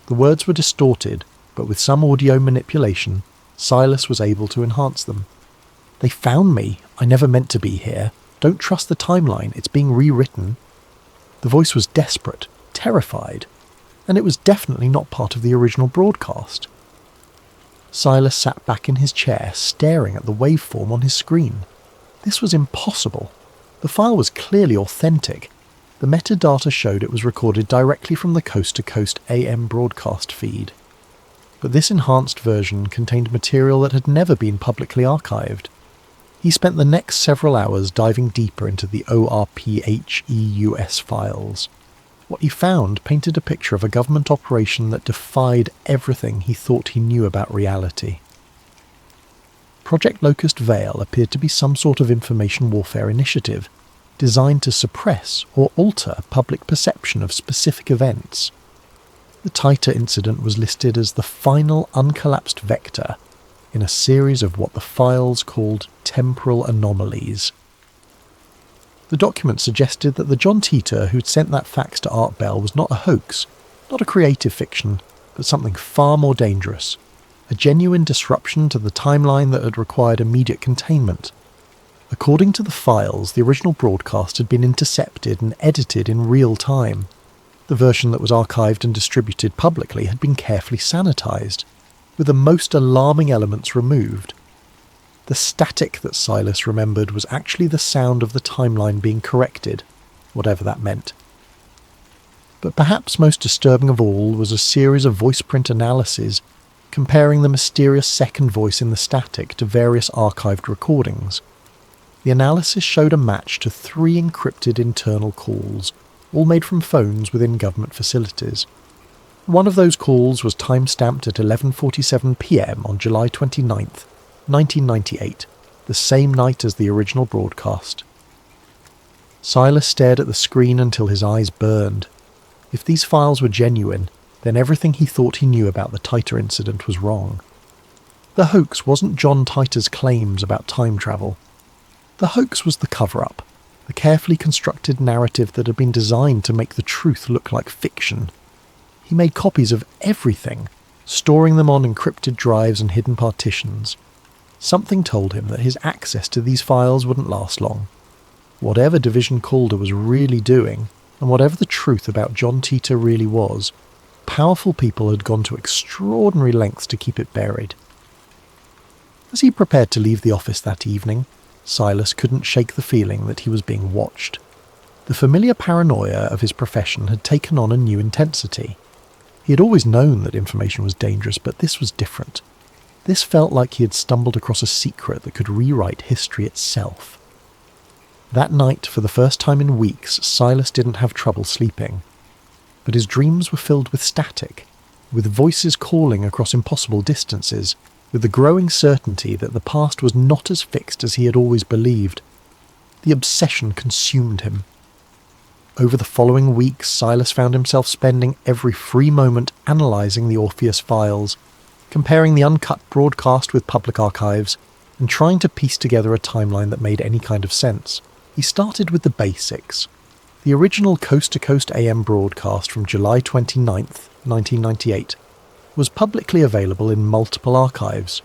The words were distorted, but with some audio manipulation, Silas was able to enhance them. "They found me. I never meant to be here. Don't trust the timeline. It's being rewritten." The voice was desperate, terrified, and it was definitely not part of the original broadcast. Silas sat back in his chair, staring at the waveform on his screen. This was impossible. The file was clearly authentic. The metadata showed it was recorded directly from the coast-to-coast AM broadcast feed. But this enhanced version contained material that had never been publicly archived. He spent the next several hours diving deeper into the ORPHEUS files. What he found painted a picture of a government operation that defied everything he thought he knew about reality. Project Locust Veil appeared to be some sort of information warfare initiative, designed to suppress or alter public perception of specific events. The Titor incident was listed as the final uncollapsed vector in a series of what the files called temporal anomalies. The document suggested that the John Titor who'd sent that fax to Art Bell was not a hoax, not a creative fiction, but something far more dangerous, a genuine disruption to the timeline that had required immediate containment. According to the files, the original broadcast had been intercepted and edited in real time. The version that was archived and distributed publicly had been carefully sanitized, with the most alarming elements removed. The static that Silas remembered was actually the sound of the timeline being corrected, whatever that meant. But perhaps most disturbing of all was a series of voice print analyses comparing the mysterious second voice in the static to various archived recordings. The analysis showed a match to 3 encrypted internal calls, all made from phones within government facilities. One of those calls was time-stamped at 11:47 p.m. on July 29th, 1998, the same night as the original broadcast. Silas stared at the screen until his eyes burned. If these files were genuine, then everything he thought he knew about the Titer incident was wrong. The hoax wasn't John Titer's claims about time travel. The hoax was the cover-up, the carefully constructed narrative that had been designed to make the truth look like fiction. He made copies of everything, storing them on encrypted drives and hidden partitions. Something told him that his access to these files wouldn't last long. Whatever Division Calder was really doing, and whatever the truth about John Titor really was, powerful people had gone to extraordinary lengths to keep it buried. As he prepared to leave the office that evening, Silas couldn't shake the feeling that he was being watched. The familiar paranoia of his profession had taken on a new intensity. He had always known that information was dangerous, but this was different. This felt like he had stumbled across a secret that could rewrite history itself. That night, for the first time in weeks, Silas didn't have trouble sleeping. But his dreams were filled with static, with voices calling across impossible distances, with the growing certainty that the past was not as fixed as he had always believed. The obsession consumed him. Over the following weeks, Silas found himself spending every free moment analysing the Orpheus files, comparing the uncut broadcast with public archives, and trying to piece together a timeline that made any kind of sense. He started with the basics. The original Coast to Coast AM broadcast from July 29th, 1998, was publicly available in multiple archives,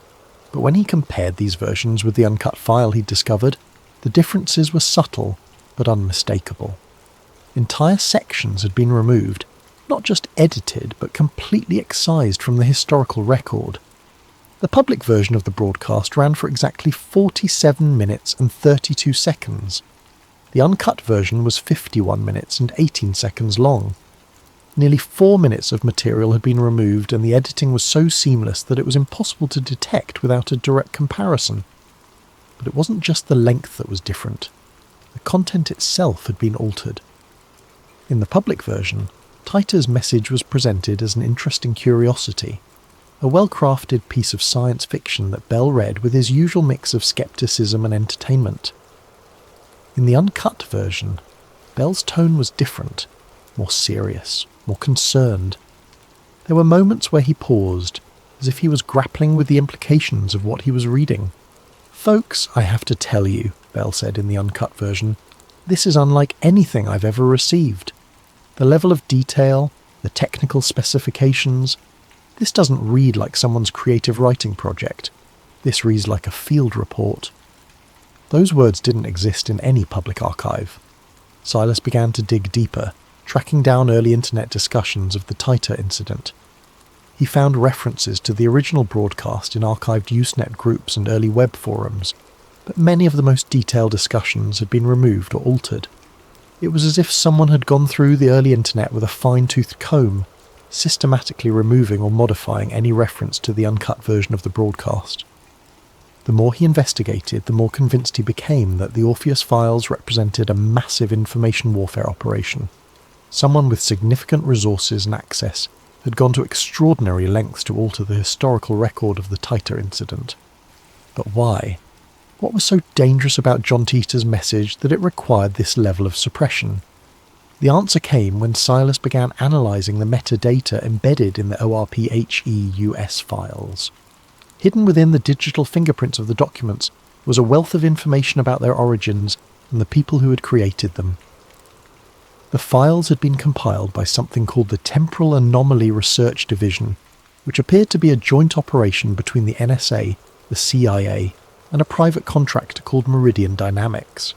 but when he compared these versions with the uncut file he'd discovered, the differences were subtle but unmistakable. Entire sections had been removed, not just edited but completely excised from the historical record. The public version of the broadcast ran for exactly 47 minutes and 32 seconds. The uncut version was 51 minutes and 18 seconds long. Nearly 4 minutes of material had been removed, and the editing was so seamless that it was impossible to detect without a direct comparison. But it wasn't just the length that was different. The content itself had been altered. In the public version, Titor's message was presented as an interesting curiosity, a well-crafted piece of science fiction that Bell read with his usual mix of skepticism and entertainment. In the uncut version, Bell's tone was different, more serious, more concerned. There were moments where he paused, as if he was grappling with the implications of what he was reading. "Folks, I have to tell you," Bell said in the uncut version, "this is unlike anything I've ever received. The level of detail, the technical specifications, this doesn't read like someone's creative writing project. This reads like a field report." Those words didn't exist in any public archive. Silas began to dig deeper, tracking down early internet discussions of the Titor incident. He found references to the original broadcast in archived Usenet groups and early web forums, but many of the most detailed discussions had been removed or altered. It was as if someone had gone through the early internet with a fine-toothed comb, systematically removing or modifying any reference to the uncut version of the broadcast. The more he investigated, the more convinced he became that the Orpheus files represented a massive information warfare operation. Someone with significant resources and access had gone to extraordinary lengths to alter the historical record of the Titor incident. But why? What was so dangerous about John Titor's message that it required this level of suppression? The answer came when Silas began analysing the metadata embedded in the ORPHEUS files. Hidden within the digital fingerprints of the documents was a wealth of information about their origins and the people who had created them. The files had been compiled by something called the Temporal Anomaly Research Division, which appeared to be a joint operation between the NSA, the CIA, and a private contractor called Meridian Dynamics.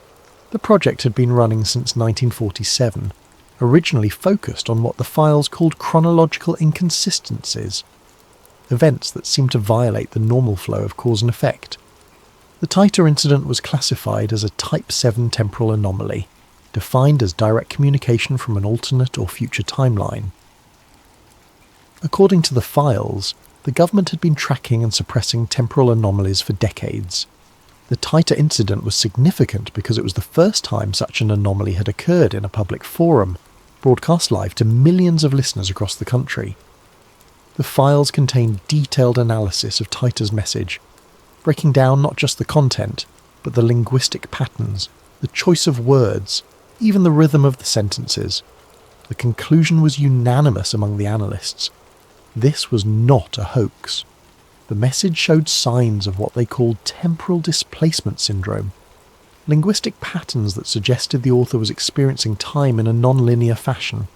The project had been running since 1947, originally focused on what the files called chronological inconsistencies, events that seemed to violate the normal flow of cause and effect. The Titor incident was classified as a Type 7 temporal anomaly, defined as direct communication from an alternate or future timeline. According to the files, the government had been tracking and suppressing temporal anomalies for decades. The Titor incident was significant because it was the first time such an anomaly had occurred in a public forum, broadcast live to millions of listeners across the country. The files contained detailed analysis of Titor's message, breaking down not just the content, but the linguistic patterns, the choice of words, even the rhythm of the sentences. The conclusion was unanimous among the analysts. This was not a hoax. The message showed signs of what they called temporal displacement syndrome, linguistic patterns that suggested the author was experiencing time in a non-linear fashion.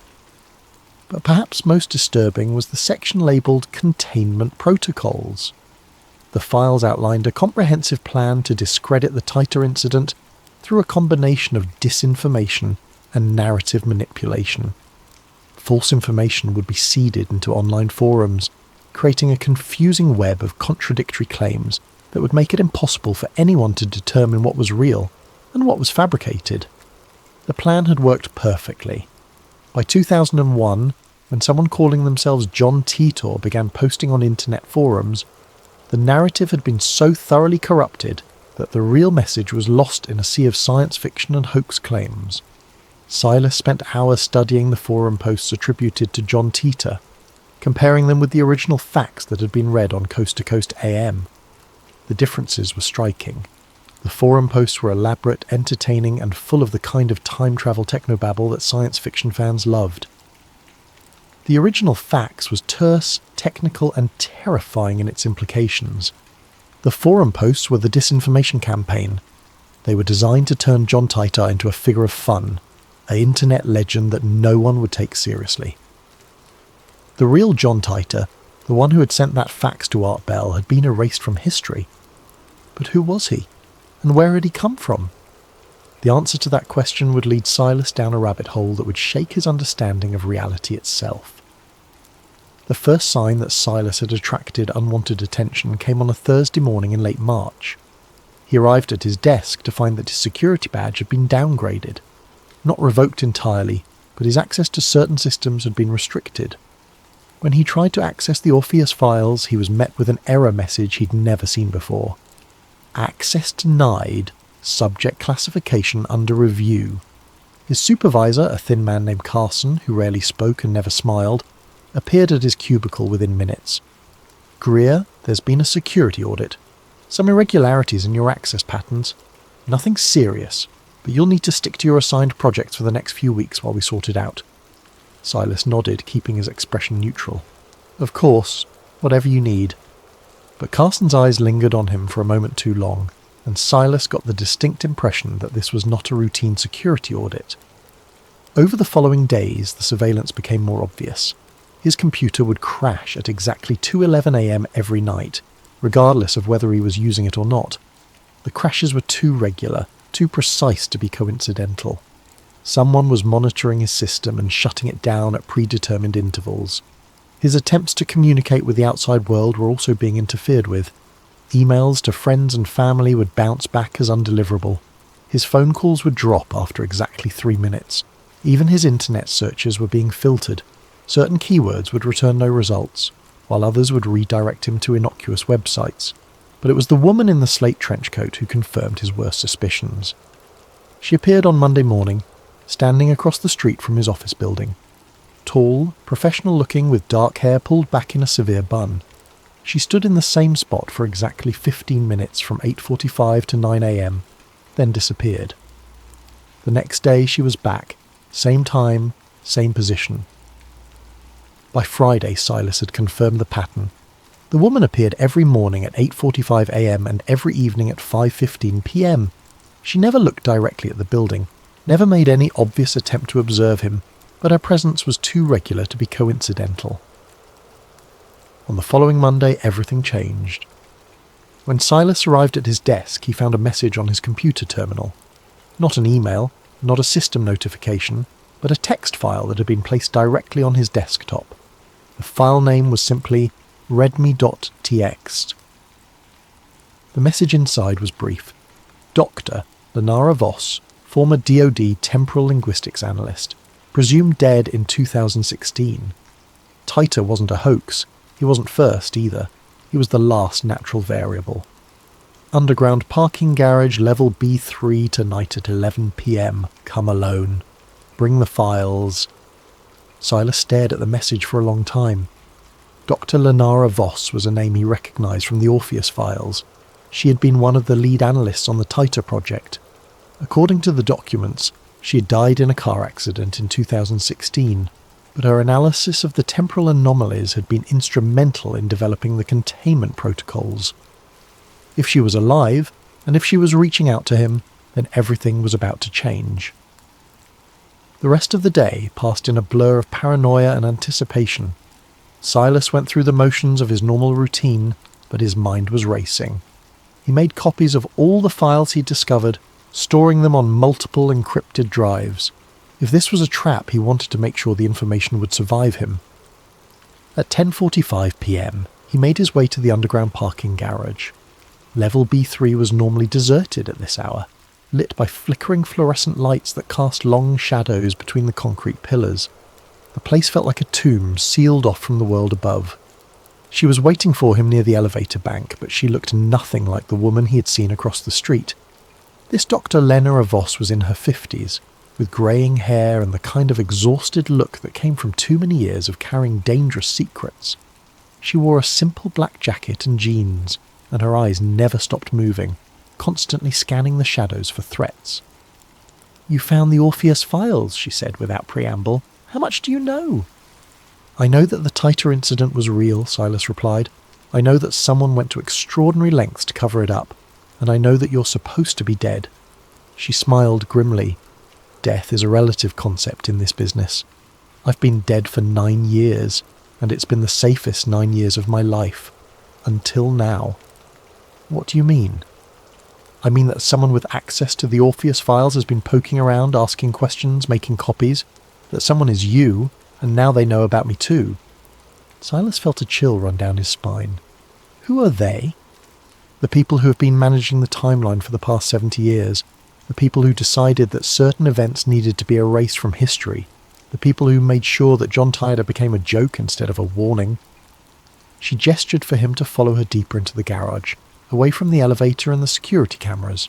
But perhaps most disturbing was the section labelled Containment Protocols. The files outlined a comprehensive plan to discredit the Titor incident through a combination of disinformation and narrative manipulation. False information would be seeded into online forums, creating a confusing web of contradictory claims that would make it impossible for anyone to determine what was real and what was fabricated. The plan had worked perfectly. By 2001, when someone calling themselves John Titor began posting on internet forums, the narrative had been so thoroughly corrupted that the real message was lost in a sea of science fiction and hoax claims. Silas spent hours studying the forum posts attributed to John Titor, comparing them with the original facts that had been read on Coast to Coast AM. The differences were striking. The forum posts were elaborate, entertaining, and full of the kind of time travel technobabble that science fiction fans loved. The original facts was terse, technical, and terrifying in its implications. The forum posts were the disinformation campaign. They were designed to turn John Titor into a figure of fun, an internet legend that no one would take seriously. The real John Titor, the one who had sent that fax to Art Bell, had been erased from history. But who was he? And where had he come from? The answer to that question would lead Silas down a rabbit hole that would shake his understanding of reality itself. The first sign that Silas had attracted unwanted attention came on a Thursday morning in late March. He arrived at his desk to find that his security badge had been downgraded. Not revoked entirely, but his access to certain systems had been restricted. When he tried to access the Orpheus files, he was met with an error message he'd never seen before. Access denied, subject classification under review. His supervisor, a thin man named Carson, who rarely spoke and never smiled, appeared at his cubicle within minutes. Greer, there's been a security audit. Some irregularities in your access patterns. Nothing serious, but you'll need to stick to your assigned projects for the next few weeks while we sort it out. Silas nodded, keeping his expression neutral. Of course, whatever you need. But Carson's eyes lingered on him for a moment too long, and Silas got the distinct impression that this was not a routine security audit. Over the following days, the surveillance became more obvious. His computer would crash at exactly 2:11 a.m. every night, regardless of whether he was using it or not. The crashes were too regular, too precise to be coincidental. Someone was monitoring his system and shutting it down at predetermined intervals. His attempts to communicate with the outside world were also being interfered with. Emails to friends and family would bounce back as undeliverable. His phone calls would drop after exactly 3 minutes. Even his internet searches were being filtered. Certain keywords would return no results, while others would redirect him to innocuous websites. But it was the woman in the slate trench coat who confirmed his worst suspicions. She appeared on Monday morning, standing across the street from his office building. Tall, professional-looking with dark hair pulled back in a severe bun. She stood in the same spot for exactly 15 minutes from 8:45 to 9 a.m, then disappeared. The next day she was back, same time, same position. By Friday, Silas had confirmed the pattern. The woman appeared every morning at 8:45 a.m. and every evening at 5:15 p.m. She never looked directly at the building, never made any obvious attempt to observe him, but her presence was too regular to be coincidental. On the following Monday, everything changed. When Silas arrived at his desk, he found a message on his computer terminal. Not an email, not a system notification, but a text file that had been placed directly on his desktop. The file name was simply readme.txt. The message inside was brief. Dr. Lenara Voss, former DoD temporal linguistics analyst, presumed dead in 2016. Titer wasn't a hoax. He wasn't first either. He was the last natural variable. Underground parking garage, level B3 tonight at 11 p.m. Come alone. Bring the files. Silas stared at the message for a long time. Dr. Lenara Voss was a name he recognised from the Orpheus files. She had been one of the lead analysts on the Titer project. According to the documents, she had died in a car accident in 2016, but her analysis of the temporal anomalies had been instrumental in developing the containment protocols. If she was alive, and if she was reaching out to him, then everything was about to change. The rest of the day passed in a blur of paranoia and anticipation. Silas went through the motions of his normal routine, but his mind was racing. He made copies of all the files he'd discovered, storing them on multiple encrypted drives. If this was a trap, he wanted to make sure the information would survive him. At 10:45 p.m, he made his way to the underground parking garage. Level B3 was normally deserted at this hour, lit by flickering fluorescent lights that cast long shadows between the concrete pillars. The place felt like a tomb sealed off from the world above. She was waiting for him near the elevator bank, but she looked nothing like the woman he had seen across the street. This Dr. Lena Voss was in her 50s, with greying hair and the kind of exhausted look that came from too many years of carrying dangerous secrets. She wore a simple black jacket and jeans, and her eyes never stopped moving, constantly scanning the shadows for threats. "You found the Orpheus files," she said without preamble. "How much do you know?" "I know that the Titer incident was real," Silas replied. "I know that someone went to extraordinary lengths to cover it up, and I know that you're supposed to be dead." She smiled grimly. "Death is a relative concept in this business. I've been dead for 9 years, and it's been the safest 9 years of my life. Until now." "What do you mean?" "I mean that someone with access to the Orpheus files has been poking around, asking questions, making copies. That someone is you, and now they know about me too." Silas felt a chill run down his spine. "Who are they?" "The people who have been managing the timeline for the past 70 years. The people who decided that certain events needed to be erased from history. The people who made sure that John Titer became a joke instead of a warning." She gestured for him to follow her deeper into the garage, away from the elevator and the security cameras.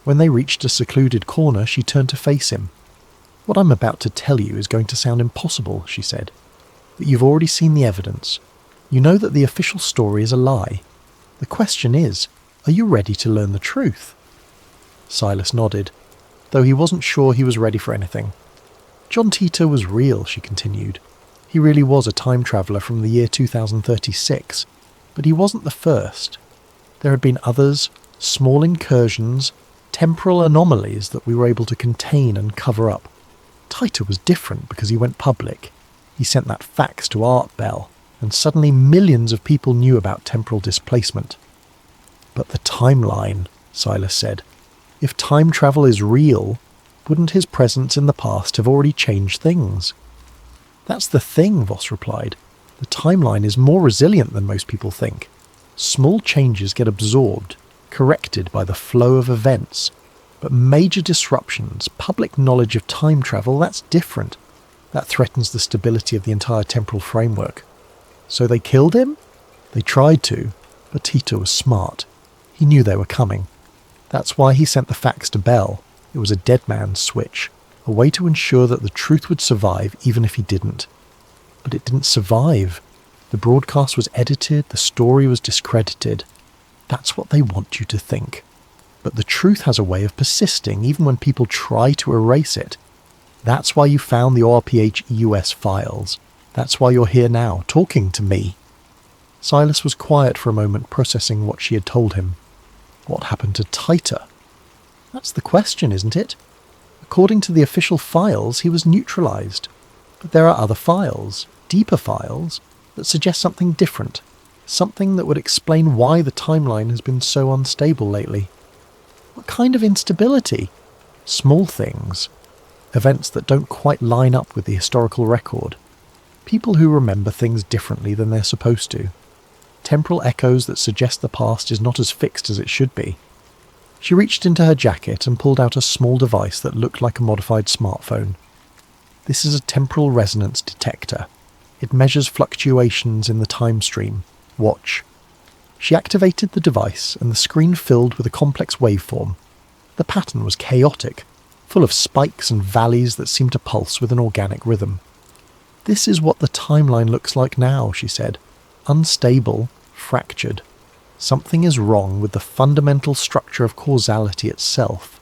When they reached a secluded corner, she turned to face him. "What I'm about to tell you is going to sound impossible," she said. "But you've already seen the evidence. You know that the official story is a lie. The question is, are you ready to learn the truth?" Silas nodded, though he wasn't sure he was ready for anything. "John Titer was real," she continued. "He really was a time traveller from the year 2036, but he wasn't the first. There had been others, small incursions, temporal anomalies that we were able to contain and cover up. Titer was different because he went public. He sent that fax to Art Bell, and suddenly millions of people knew about temporal displacement." "But the timeline," Silas said. "If time travel is real, wouldn't his presence in the past have already changed things?" "That's the thing," Voss replied. "The timeline is more resilient than most people think. Small changes get absorbed, corrected by the flow of events. But major disruptions, public knowledge of time travel, that's different. That threatens the stability of the entire temporal framework." "So they killed him?" "They tried to, but Titer was smart. He knew they were coming. That's why he sent the fax to Bell. It was a dead man's switch, a way to ensure that the truth would survive even if he didn't. But it didn't survive. The broadcast was edited, the story was discredited. That's what they want you to think. But the truth has a way of persisting even when people try to erase it. That's why you found the ORPH EUS files. That's why you're here now, talking to me." Silas was quiet for a moment, processing what she had told him. What happened to Titer? That's the question, isn't it? According to the official files, he was neutralized. But there are other files, deeper files, that suggest something different. Something that would explain why the timeline has been so unstable lately. What kind of instability? Small things. Events that don't quite line up with the historical record. People who remember things differently than they're supposed to. Temporal echoes that suggest the past is not as fixed as it should be. She reached into her jacket and pulled out a small device that looked like a modified smartphone. This is a temporal resonance detector. It measures fluctuations in the time stream. Watch. She activated the device and the screen filled with a complex waveform. The pattern was chaotic, full of spikes and valleys that seemed to pulse with an organic rhythm. This is what the timeline looks like now, she said. Unstable, fractured. Something is wrong with the fundamental structure of causality itself.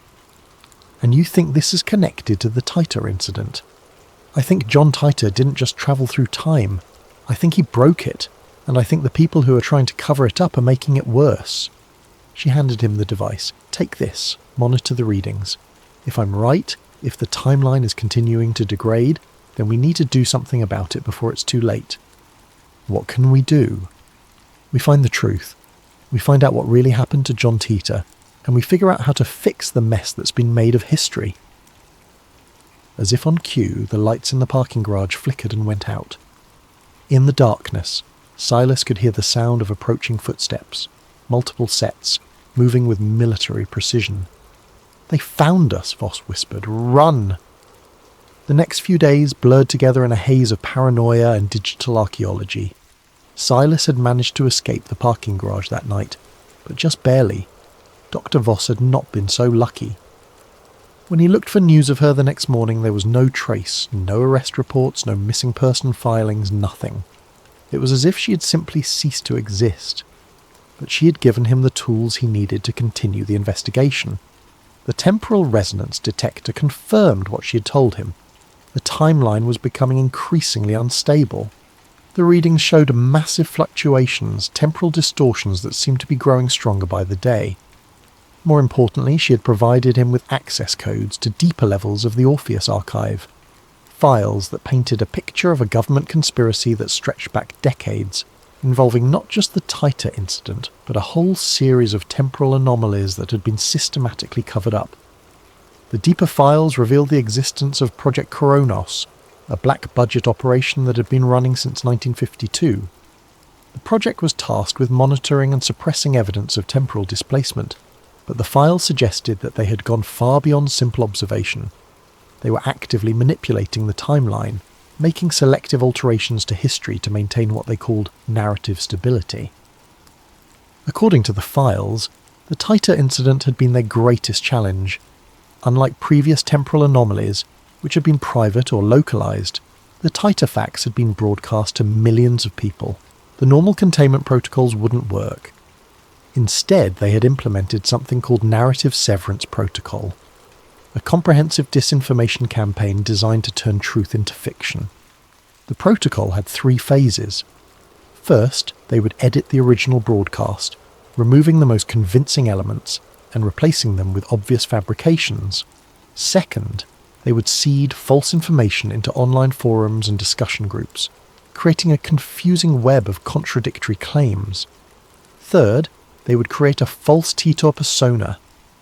And you think this is connected to the Titor incident? I think John Titor didn't just travel through time. I think he broke it, and I think the people who are trying to cover it up are making it worse. She handed him the device. Take this, monitor the readings. If I'm right, if the timeline is continuing to degrade, then we need to do something about it before it's too late. What can we do? We find the truth. We find out what really happened to John Titor, and we figure out how to fix the mess that's been made of history. As if on cue, the lights in the parking garage flickered and went out. In the darkness, Silas could hear the sound of approaching footsteps, multiple sets, moving with military precision. They found us, Voss whispered. Run! The next few days blurred together in a haze of paranoia and digital archaeology. Silas had managed to escape the parking garage that night, but just barely. Dr. Voss had not been so lucky. When he looked for news of her the next morning, there was no trace, no arrest reports, no missing person filings, nothing. It was as if she had simply ceased to exist. But she had given him the tools he needed to continue the investigation. The temporal resonance detector confirmed what she had told him. The timeline was becoming increasingly unstable. The readings showed massive fluctuations, temporal distortions that seemed to be growing stronger by the day. More importantly, she had provided him with access codes to deeper levels of the Orpheus archive. Files that painted a picture of a government conspiracy that stretched back decades, involving not just the Titor incident, but a whole series of temporal anomalies that had been systematically covered up. The deeper files revealed the existence of Project Kronos, a black-budget operation that had been running since 1952. The project was tasked with monitoring and suppressing evidence of temporal displacement, but the files suggested that they had gone far beyond simple observation. They were actively manipulating the timeline, making selective alterations to history to maintain what they called narrative stability. According to the files, the Titor incident had been their greatest challenge. Unlike previous temporal anomalies, which had been private or localized, the Titor facts had been broadcast to millions of people. The normal containment protocols wouldn't work. Instead, they had implemented something called Narrative Severance Protocol, a comprehensive disinformation campaign designed to turn truth into fiction. The protocol had 3 phases. First, they would edit the original broadcast, removing the most convincing elements and replacing them with obvious fabrications. Second, they would seed false information into online forums and discussion groups, creating a confusing web of contradictory claims. Third, they would create a false Titor persona,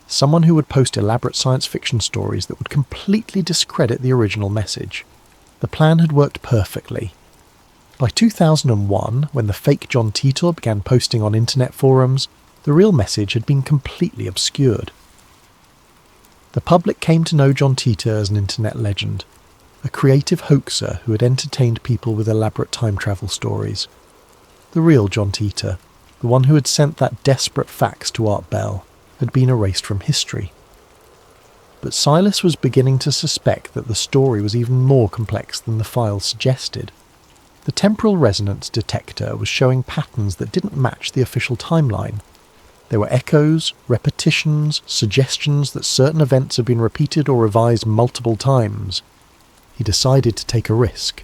someone who would post elaborate science fiction stories that would completely discredit the original message. The plan had worked perfectly. By 2001, when the fake John Titor began posting on internet forums, the real message had been completely obscured. The public came to know John Titor as an internet legend, a creative hoaxer who had entertained people with elaborate time travel stories. The real John Titor, the one who had sent that desperate fax to Art Bell, had been erased from history. But Silas was beginning to suspect that the story was even more complex than the files suggested. The temporal resonance detector was showing patterns that didn't match the official timeline. There were echoes, repetitions, suggestions that certain events had been repeated or revised multiple times. He decided to take a risk.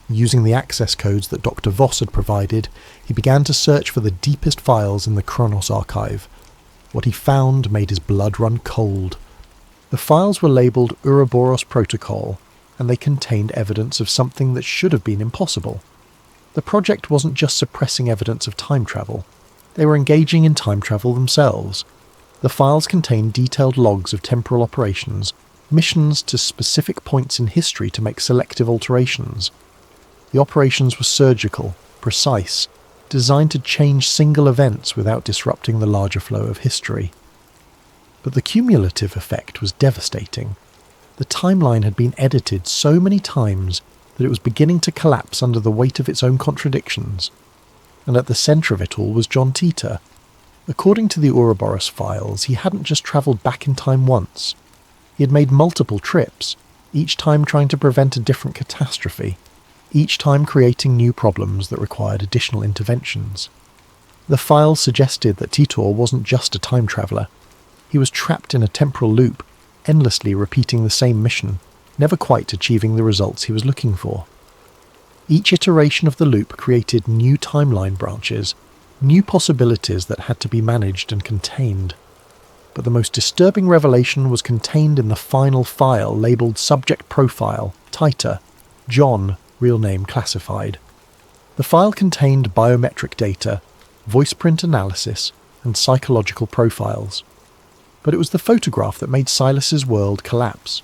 Using the access codes that Dr. Voss had provided, he began to search for the deepest files in the Kronos archive. What he found made his blood run cold. The files were labelled Ouroboros Protocol, and they contained evidence of something that should have been impossible. The project wasn't just suppressing evidence of time travel. They were engaging in time travel themselves. The files contained detailed logs of temporal operations, missions to specific points in history to make selective alterations. The operations were surgical, precise, designed to change single events without disrupting the larger flow of history. But the cumulative effect was devastating. The timeline had been edited so many times that it was beginning to collapse under the weight of its own contradictions. And at the centre of it all was John Titor. According to the Ouroboros files, he hadn't just travelled back in time once. He had made multiple trips, each time trying to prevent a different catastrophe, each time creating new problems that required additional interventions. The files suggested that Titor wasn't just a time traveller. He was trapped in a temporal loop, endlessly repeating the same mission, never quite achieving the results he was looking for. Each iteration of the loop created new timeline branches, new possibilities that had to be managed and contained. But the most disturbing revelation was contained in the final file labelled Subject Profile, Titor, John, real name classified. The file contained biometric data, voice print analysis, and psychological profiles. But it was the photograph that made Silas's world collapse.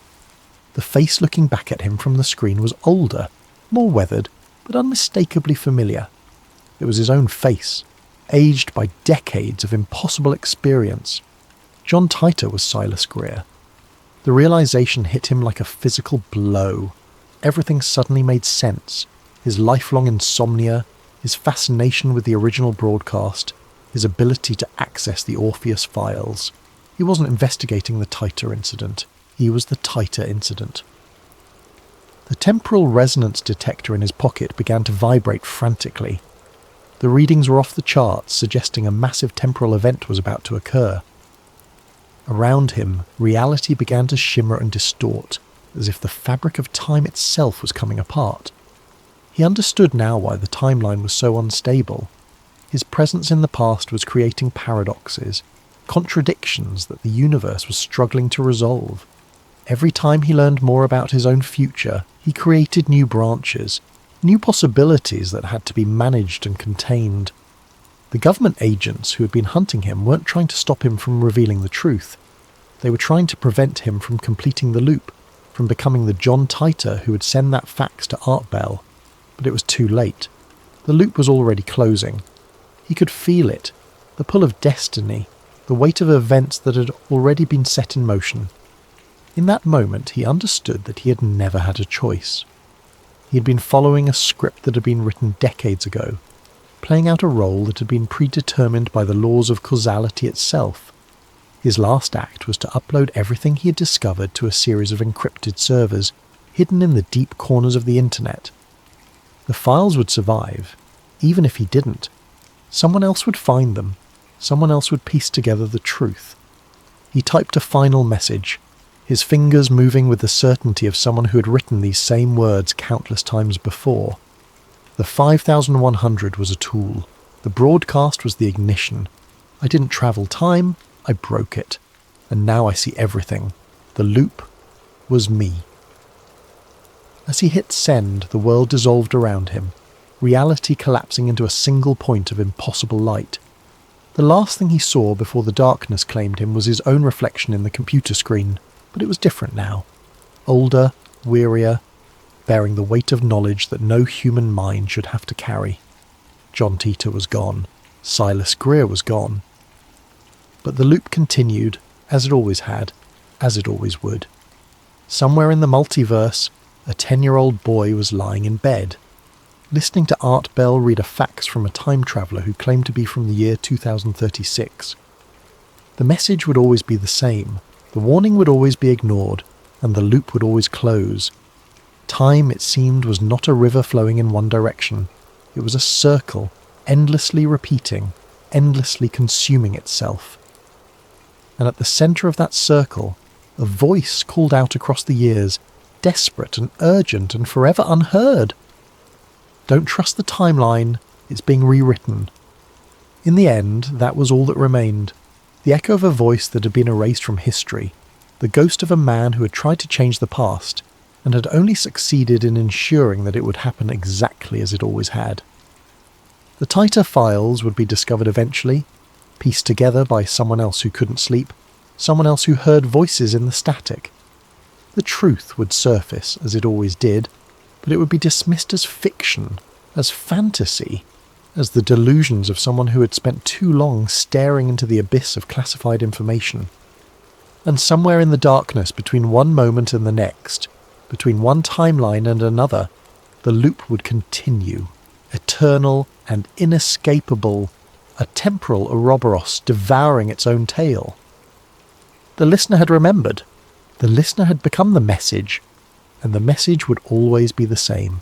The face looking back at him from the screen was older, more weathered, but unmistakably familiar. It was his own face, aged by decades of impossible experience. John Titor was Silas Greer. The realization hit him like a physical blow. Everything suddenly made sense. His lifelong insomnia, his fascination with the original broadcast, his ability to access the Orpheus files. He wasn't investigating the Titor incident. He was the Titor incident. The temporal resonance detector in his pocket began to vibrate frantically. The readings were off the charts, suggesting a massive temporal event was about to occur. Around him, reality began to shimmer and distort, as if the fabric of time itself was coming apart. He understood now why the timeline was so unstable. His presence in the past was creating paradoxes, contradictions that the universe was struggling to resolve. Every time he learned more about his own future, he created new branches, new possibilities that had to be managed and contained. The government agents who had been hunting him weren't trying to stop him from revealing the truth. They were trying to prevent him from completing the loop, from becoming the John Titor who would send that fax to Art Bell. But it was too late. The loop was already closing. He could feel it, the pull of destiny, the weight of events that had already been set in motion. In that moment, he understood that he had never had a choice. He had been following a script that had been written decades ago, playing out a role that had been predetermined by the laws of causality itself. His last act was to upload everything he had discovered to a series of encrypted servers, hidden in the deep corners of the internet. The files would survive, even if he didn't. Someone else would find them. Someone else would piece together the truth. He typed a final message, his fingers moving with the certainty of someone who had written these same words countless times before. The 5100 was a tool. The broadcast was the ignition. I didn't travel time, I broke it. And now I see everything. The loop was me. As he hit send, the world dissolved around him, reality collapsing into a single point of impossible light. The last thing he saw before the darkness claimed him was his own reflection in the computer screen, but it was different now. Older, wearier, bearing the weight of knowledge that no human mind should have to carry. John Titor was gone. Silas Greer was gone. But the loop continued, as it always had, as it always would. Somewhere in the multiverse, a 10-year-old boy was lying in bed, listening to Art Bell read a fax from a time traveller who claimed to be from the year 2036. The message would always be the same, the warning would always be ignored, and the loop would always close. Time, it seemed, was not a river flowing in one direction. It was a circle, endlessly repeating, endlessly consuming itself. And at the centre of that circle, a voice called out across the years, desperate and urgent and forever unheard. Don't trust the timeline, it's being rewritten. In the end, that was all that remained. The echo of a voice that had been erased from history, the ghost of a man who had tried to change the past, and had only succeeded in ensuring that it would happen exactly as it always had. The Titor files would be discovered eventually, pieced together by someone else who couldn't sleep, someone else who heard voices in the static. The truth would surface, as it always did, but it would be dismissed as fiction, as fantasy, as the delusions of someone who had spent too long staring into the abyss of classified information. And somewhere in the darkness between one moment and the next, between one timeline and another, the loop would continue, eternal and inescapable, a temporal Ouroboros devouring its own tail. The listener had remembered. The listener had become the message, and the message would always be the same.